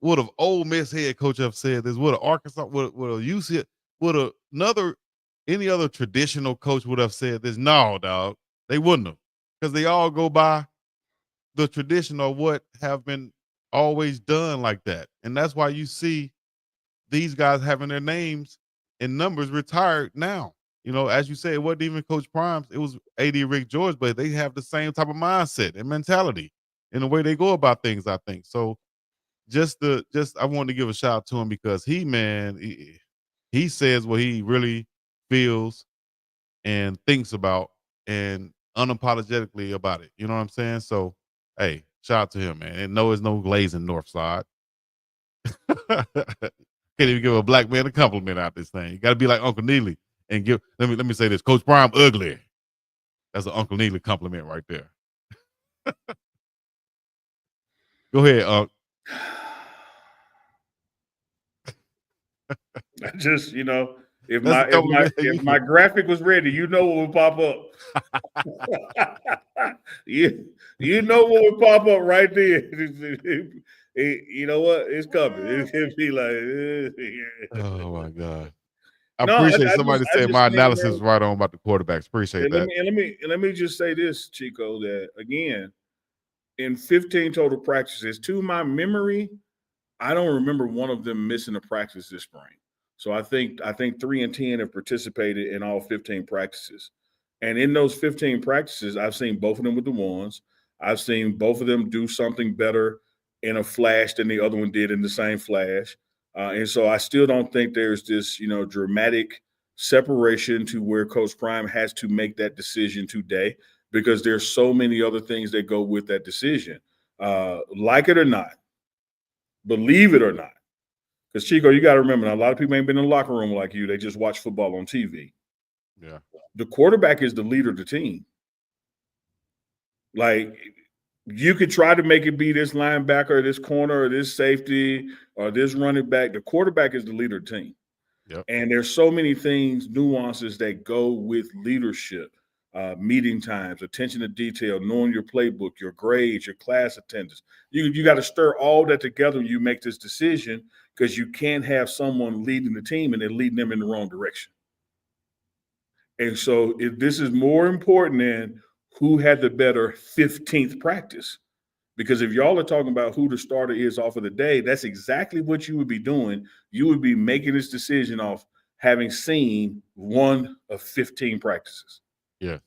Would an Ole Miss head coach have said this? Would an Arkansas, would a UC, would any other traditional coach would have said this? No, dog. They wouldn't have. Because they all go by the tradition of what have been always done like that. And that's why you see these guys having their names and numbers retired now. As you say, it wasn't even Coach Prime's. It was AD Rick George, but they have the same type of mindset and mentality in the way they go about things, I think. So I wanted to give a shout out to him because he says what he really feels and thinks about and unapologetically about it. You know what I'm saying? So, hey, shout out to him, man. And no, it's no glazing Northside. Can't even give a black man a compliment out this thing. You got to be like Uncle Neely. And let me say this, Coach Prime ugly. That's an Uncle Neely compliment right there. Go ahead, Unc. Just if my graphic was ready, what would pop up. you know what would pop up right there. You know what? It's coming. It'll be like, Oh my God. I no. appreciate somebody I said just my think, analysis man, is right on about the quarterbacks. Appreciate that. let me just say this, Chico. That again, in 15 total practices, to my memory, I don't remember one of them missing a practice this spring. So I think 3 and 10 have participated in all 15 practices. And in those 15 practices, I've seen both of them with the ones. I've seen both of them do something better in a flash than the other one did in the same flash. And so I still don't think there's this, dramatic separation to where Coach Prime has to make that decision today because there's so many other things that go with that decision. Like it or not, believe it or not, because Chico, you got to remember, now, a lot of people ain't been in the locker room like you. They just watch football on TV. Yeah. The quarterback is the leader of the team. Like, you could try to make it be this linebacker, or this corner, or this safety, or this running back. The quarterback is the leader of the team. Yep. And there's so many things, nuances that go with leadership. Meeting times, attention to detail, knowing your playbook, your grades, your class attendance. You got to stir all that together when you make this decision, because you can't have someone leading the team and then leading them in the wrong direction. And so if this is more important than who had the better 15th practice, because if y'all are talking about who the starter is off of the day, that's exactly what you would be doing. You would be making this decision off having seen one of 15 practices. Yeah.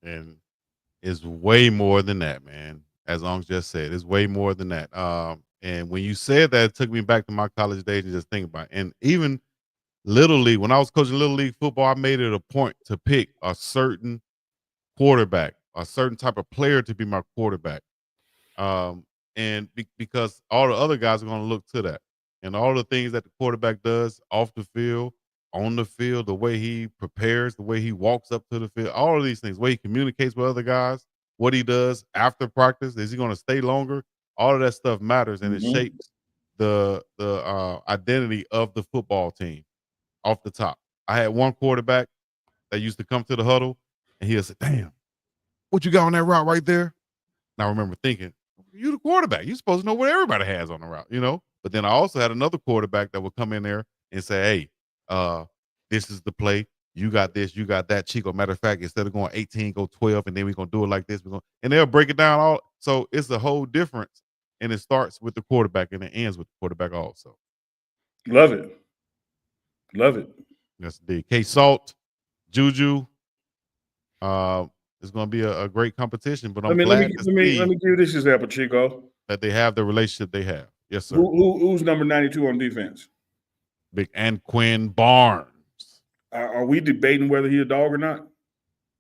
And it's way more than that, man. As long as just said, it's way more than that. And when you said that, it took me back to my college days and just think about it. And even Little League, when I was coaching Little League football, I made it a point to pick a certain quarterback, a certain type of player to be my quarterback. Because all the other guys are going to look to that. And all the things that the quarterback does off the field, on the field, the way he prepares, the way he walks up to the field, all of these things, the way he communicates with other guys, what he does after practice, is he going to stay longer? All of that stuff matters, and it shapes the identity of the football team off the top. I had one quarterback that used to come to the huddle, and he'll say, "Damn, what you got on that route right there?" And I remember thinking, you the quarterback. You're supposed to know what everybody has on the route, But then I also had another quarterback that would come in there and say, "Hey, this is the play. You got this, you got that, Chico. Matter of fact, instead of going 18, go 12, and then we're gonna do it like this. And they'll break it down all. So it's a whole difference. And it starts with the quarterback and it ends with the quarterback also. Love it. Love it. That's the K Salt, Juju. It's going to be a great competition, but I'm glad to see let me give this example, Chico. that they have the relationship they have. Yes, sir. Who's number 92 on defense? Big Anquin Barnes. Are we debating whether he a dog or not?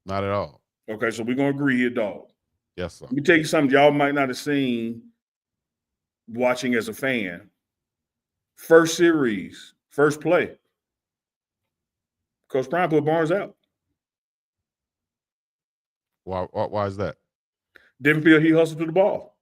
Not at all. Okay, so we're going to agree he a dog. Yes, sir. Let me tell you something y'all might not have seen watching as a fan. First series, first play, Coach Prime put Barnes out. Why is that? Didn't feel he hustled to the ball.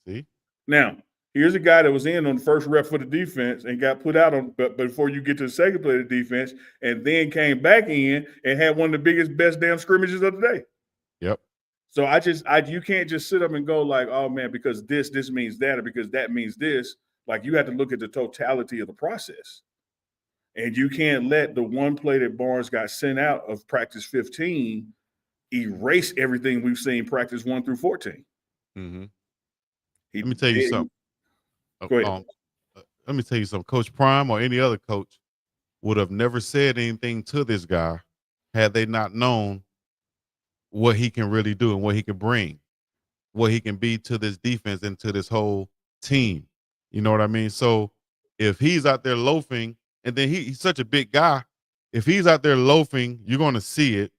See? Now, here's a guy that was in on the first rep for the defense and got put out on, but before you get to the second play of the defense, and then came back in and had one of the biggest, best damn scrimmages of the day. Yep. So you can't just sit up and go like, oh man, because this means that, or because that means this. Like, you have to look at the totality of the process. And you can't let the one play that Barnes got sent out of practice 15 erase everything we've seen practice 1 through 14. Mm-hmm. Let me tell you something. Go ahead. Let me tell you something. Coach Prime or any other coach would have never said anything to this guy had they not known what he can really do and what he can bring, what he can be to this defense and to this whole team. You know what I mean? So if he's out there loafing, and then he's such a big guy, if he's out there loafing, you're going to see it.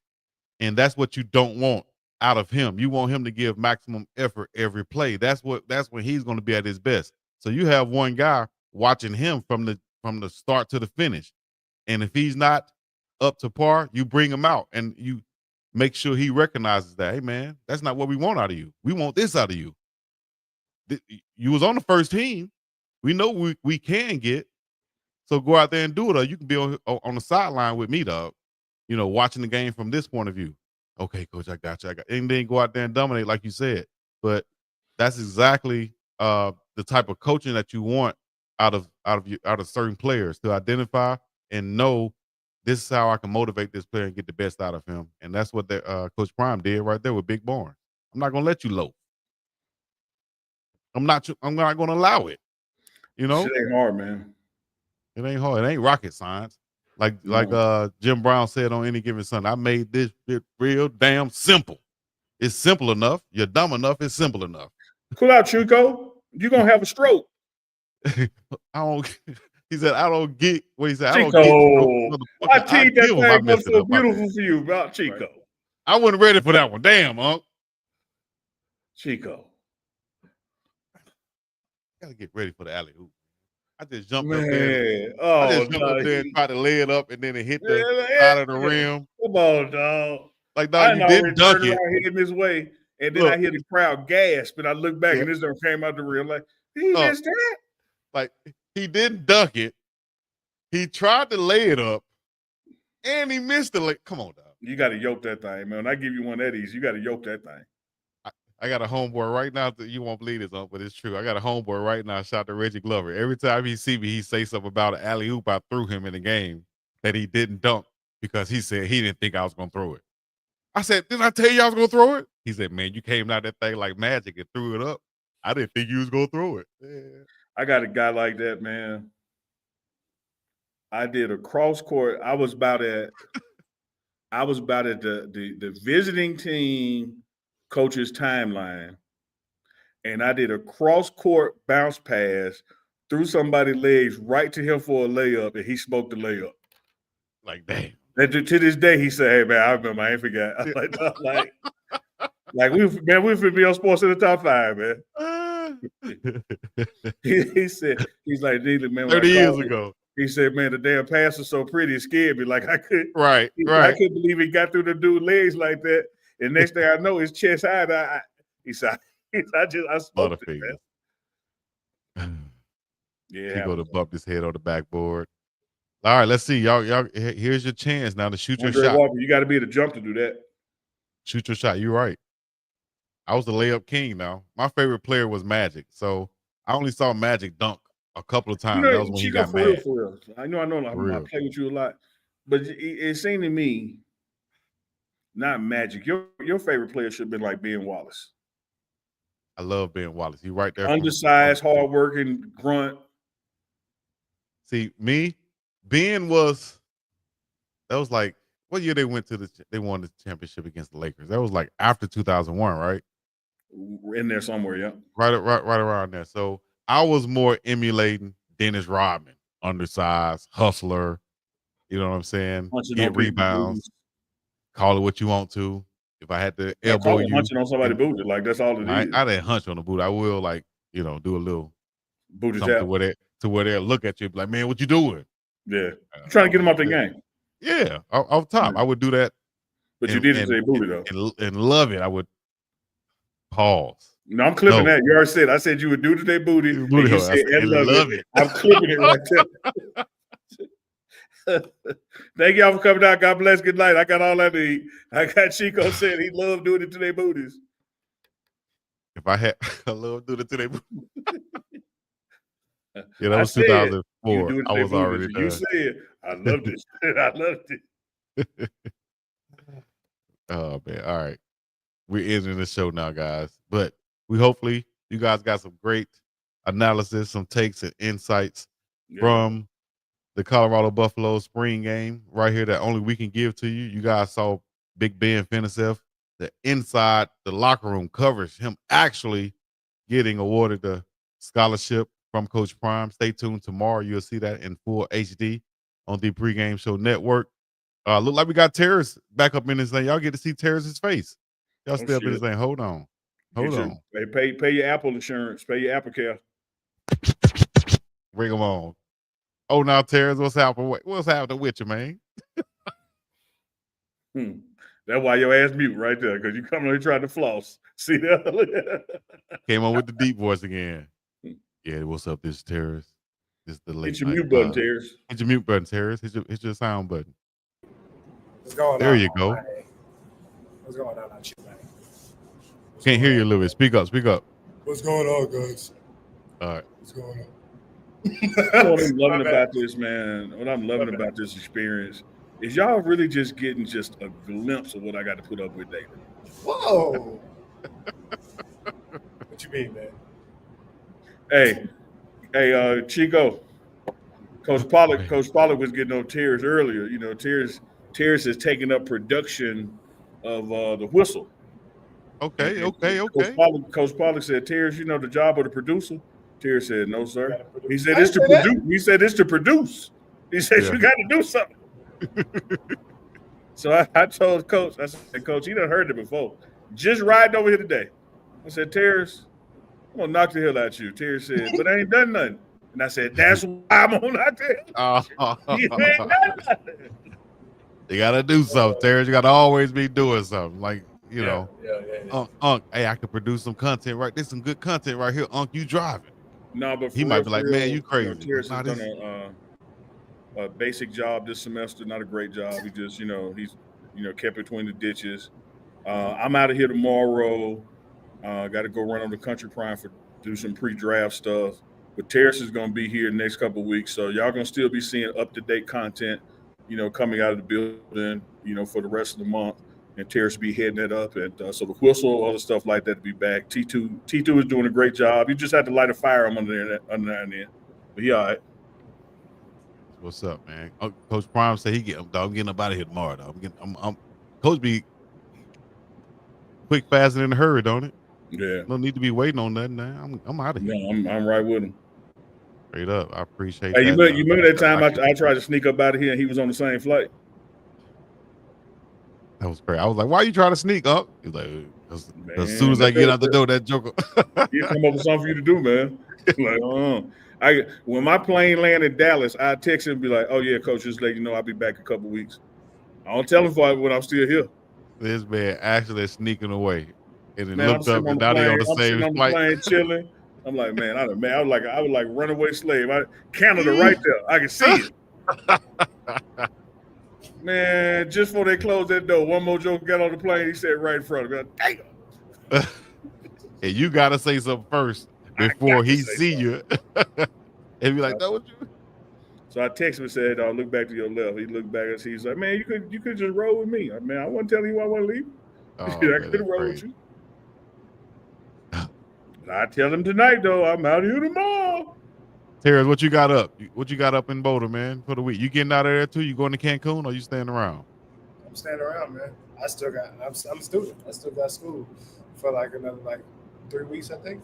And that's what you don't want out of him. You want him to give maximum effort every play. That's when he's going to be at his best. So you have one guy watching him from the start to the finish. And if he's not up to par, you bring him out and you make sure he recognizes that, hey man, that's not what we want out of you. We want this out of you. You was on the first team. We know we can get. So go out there and do it, or you can be on the sideline with me, dog. Watching the game from this point of view. Okay, coach, I got you. And then go out there and dominate, like you said. But that's exactly the type of coaching that you want out of certain players, to identify and know this is how I can motivate this player and get the best out of him. And that's what Coach Prime did right there with Big Barnes. I'm not gonna let you loaf. I'm not gonna allow it. You know, Shit ain't hard, man. it ain't hard. It ain't rocket science. Like Jim Brown said on Any Given Sunday, I made this shit real damn simple. It's simple enough. You're dumb enough. It's simple enough. Cool out, Chico. You're gonna have a stroke. I don't. He said, I don't get what he said. Chico, I don't get I teed that thing up so beautiful for you, about Chico. Right. I wasn't ready for that one. Damn, Unc. Chico. Gotta get ready for the alley oop. I just jumped Man. up there. I just jumped up there and tried to lay it up, and then it hit the side of the rim. Come on, dog. Like, dog, you didn't dunk it. Hitting this way, and then I hear the crowd gasp, and I look back, and this one came out the rim. Like, he missed that? Like, he didn't dunk it. He tried to lay it up, and he missed the lay. Come on, dog. You got to yoke that thing, man. When I give you one of these, you got to yoke that thing. I got a homeboy right now that you won't believe this, but it's true. I got a homeboy right now, shout out to Reggie Glover. Every time he see me, he say something about an alley-oop I threw him in the game that he didn't dunk because he said he didn't think I was going to throw it. I said, didn't I tell you I was going to throw it? He said, man, you came out that thing like magic and threw it up. I didn't think you was going to throw it. Yeah. I got a guy like that, man. I did a cross court. I was about at the visiting team coach's timeline, and I did a cross court bounce pass through somebody's legs right to him for a layup, and he smoked the layup. Like, damn. And to this day, he said, "Hey man, I remember. I ain't forgot." I'm like we finna be on Sports in the top 5, man. he said, he's like, man, 30 years ago. He said, man, the damn pass was so pretty, it scared me. Like I couldn't. Right. I couldn't believe he got through the dude's legs like that. And next thing I know, his chest high. He said, I smoked it, man. Yeah. He go to bump his head on the backboard. All right, let's see. Y'all, here's your chance now to shoot your shot. Walker, you got to be able to jump to do that. Shoot your shot. You're right. I was the layup king now. My favorite player was Magic. So I only saw Magic dunk a couple of times. That was when he got mad. For real. I know. I play with you a lot. But it seemed to me, not Magic. Your favorite player should have been like Ben Wallace. I love Ben Wallace. He right there. Undersized, hardworking, grunt. See, Ben was like, what year they won the championship against the Lakers? That was like after 2001, right? In there somewhere, yeah. Right around there. So I was more emulating Dennis Rodman, undersized, hustler. You know what I'm saying? Get rebounds. Call it what you want to. If I had to elbow you, hunching on somebody's booty, like that's all it is. I didn't hunch on the boot. I will do a little booty tap to where they look at you, like, man, what you doing? Yeah, trying to get them off the game. Yeah, off top, I would do that. But you did it to their booty though, and love it. I would pause. No, I'm clipping that. You already said. I said you would do to their booty. And you said, and love it. I'm clipping it right there. Thank y'all for coming out. God bless. Good night. I got all I need. I got Chico said he loved doing it to their booties. If I had, I love doing it to their booties. Yeah, that was 2004. I was already done. You said, I loved it. I loved it. Oh, man. All right. We're ending the show now, guys. But hopefully you guys got some great analysis, some takes and insights from the Colorado Buffalo spring game right here that only we can give to you. You guys saw Big Ben Finnegan, the inside the locker room coverage, him actually getting awarded the scholarship from Coach Prime. Stay tuned tomorrow. You'll see that in full HD on the pregame show network. Look like we got Terrace back up in this thing. Y'all get to see Terrace's face. Y'all stay up in this thing. Hold on. Pay your Apple insurance. Pay your Apple Care. Bring them on. Oh, now Terrace, what's happening? What's happening with you, man? That's why your ass mute right there, because you come on here trying to floss. See that? Came on with the deep voice again. Yeah, what's up? This is Terrace. This is the late Hit your mute button, Terrace. Hit your mute button, Terrace. Hit your sound button. What's going on? There you go. What's going on? Can't hear you, Lewis. Speak up. What's going on, guys? All right. What's going on? What I'm loving My bad. about this, man, what I'm loving about this experience is y'all really just getting just a glimpse of what I got to put up with daily. Whoa. What you mean, man? Hey, Chico, Coach Pollock was getting on Tears earlier. You know, Tears is taking up production of the whistle. Okay. Coach Pollock said, Tears, you know the job of the producer? Tears said, no, sir. He said, I it's to didn't say that. produce. He said, it's to produce. He said, Yeah. you got to do something. So I told Coach, I said, Coach, he done heard it before. Just riding over here today. I said, Tears, I'm going to knock the hell out of you. Tears said, but I ain't done nothing. And I said, that's why I'm on out there. You ain't done nothing. You gotta do something, Terrence. You gotta always be doing something. Like, you know, Unk, hey, I could produce some content right. There's some good content right here. Unk, you driving. No, but he might be like, man, you crazy. Terrence has done a basic job this semester, not a great job. He just, he's kept between the ditches. I'm out of here tomorrow. Got to go run on the Country Prime do some pre-draft stuff. But Terrence is going to be here the next couple of weeks, so y'all going to still be seeing up-to-date content, coming out of the building, for the rest of the month. And Terrence be heading it up, and so the whistle, all the stuff like that to be back. T2 is doing a great job. You just have to light a fire under there, but he all right. What's up, man? Coach Prime said I'm getting up out of here tomorrow, though. I'm Coach be quick, fast, and in a hurry, don't it? Yeah. No need to be waiting on nothing now. I'm out of here. No, I'm right with him. Straight up. I appreciate that. You remember that time I tried to sneak up out of here and he was on the same flight? That was crazy. I was like, why are you trying to sneak up? He's like, as soon as I get out the door, that joker. He'll come up with something for you to do, man. Like, when my plane landed in Dallas, I text him and be like, oh, yeah, Coach, just let you know I'll be back in a couple of weeks. I don't tell him when I'm still here. This man actually sneaking away. And then man, looked up and now they on the same flight. Plane chilling. I'm like, man, I was like runaway slave. Canada right there. I can see it. Man, just before they closed that door, one more joker got on the plane. He said right in front of me, damn. And you got to say something first before he see you. And be like, that what you? So I texted him and said, look back to your left. He looked back and he's like, man, you could just roll with me. I wasn't telling you I want to leave. I could have rolled with you. I tell him tonight, though, I'm out here tomorrow. Terrence, what you got up? What you got up in Boulder, man, for the week? You getting out of there too? You going to Cancun or you staying around? I'm staying around, man. I'm a student. I still got school for another 3 weeks, I think.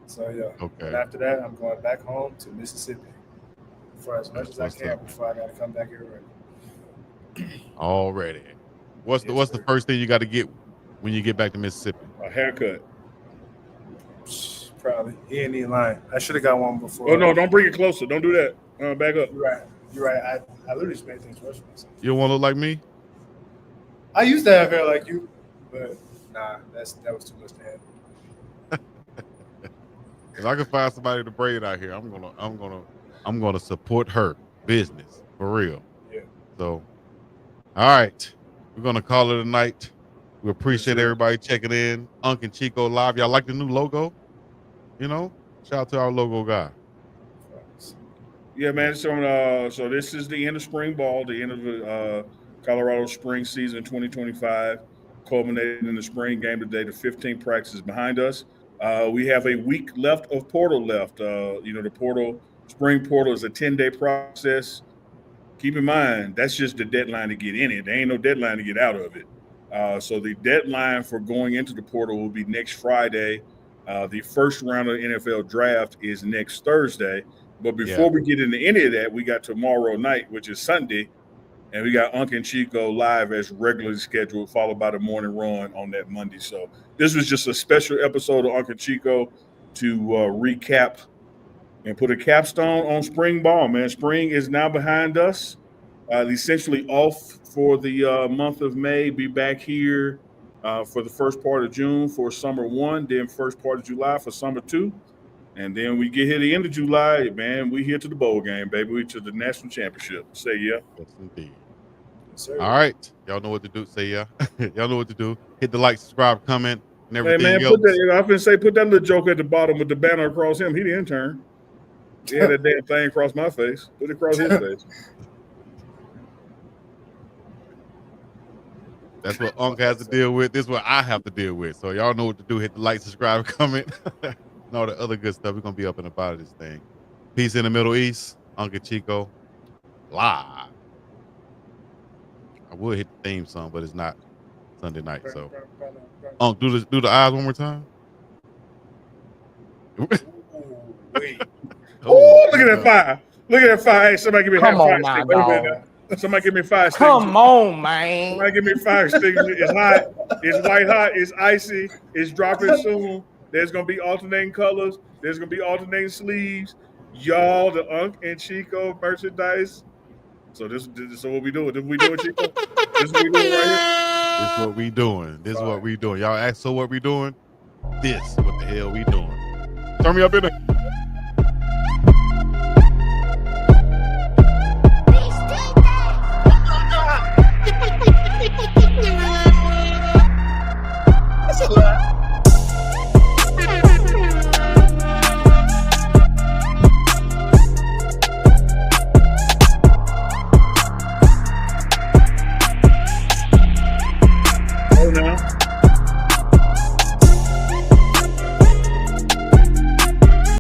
So yeah. Okay. And after that, I'm going back home to Mississippi for as much as I can before I got to come back here Already. What's the first thing you got to get when you get back to Mississippi? A haircut. Probably. He ain't even lying. I should have got one before. Oh no! Don't bring it closer. Don't do that. Back up. You're right. I literally just made things worse for myself. You don't want to look like me? I used to have hair like you, but nah, that was too much to handle. If I can find somebody to braid out here, I'm gonna support her business for real. Yeah. So, all right, we're gonna call it a night. We appreciate everybody checking in. UNK and Chico live. Y'all like the new logo? Shout out to our logo guy. Yeah, man. So this is the end of spring ball, the end of the Colorado spring season 2025, culminating in the spring game today. The 15th practice is behind us. We have a week left of portal left. The spring portal is a 10-day process. Keep in mind, that's just the deadline to get in it. There ain't no deadline to get out of it. So the deadline for going into the portal will be next Friday. The first round of the NFL draft is next Thursday. But before we get into any of that, we got tomorrow night, which is Sunday, and we got UNK and Chico live as regularly scheduled, followed by the morning run on that Monday. So this was just a special episode of UNK and Chico to recap and put a capstone on spring ball, man. Spring is now behind us, essentially off for the month of May. Be back here for the first part of June for summer 1, then first part of July for summer 2. And then we get here the end of July, man, we here to the bowl game, baby. We to the national championship. Say yeah. Yes, indeed. Yes, sir. All right. Y'all know what to do. Say yeah. Y'all know what to do. Hit the like, subscribe, comment. and Hey everything man, else. I've been say put that little joker at the bottom with the banner across him. He the intern. He had that damn thing across my face. Put it across his face. That's what UNK has to deal with. This is what I have to deal with. So y'all know what to do. Hit the like, subscribe, comment, and all the other good stuff. We're gonna be up and about this thing. Peace in the Middle East. UNK and CHICO live. I would hit the theme song, but it's not Sunday night. So UNK, do the eyes one more time. Wait. Oh, look at that fire. Look at that fire. Hey, somebody give me Come a fire on now, stick. Wait a minute dog. now. Somebody give me 5 sticks. Come on, man. Somebody give me 5 sticks. It's hot. It's white hot. It's icy. It's dropping soon. There's going to be alternating colors. There's going to be alternating sleeves. Y'all, the UNK and CHICO merchandise. So this is what we doing. This we doing, CHICO? This is what we doing right here? This is what we doing. This is what we doing. Y'all ask, so what we doing? This what the hell we doing. Turn me up in there. Oh, no.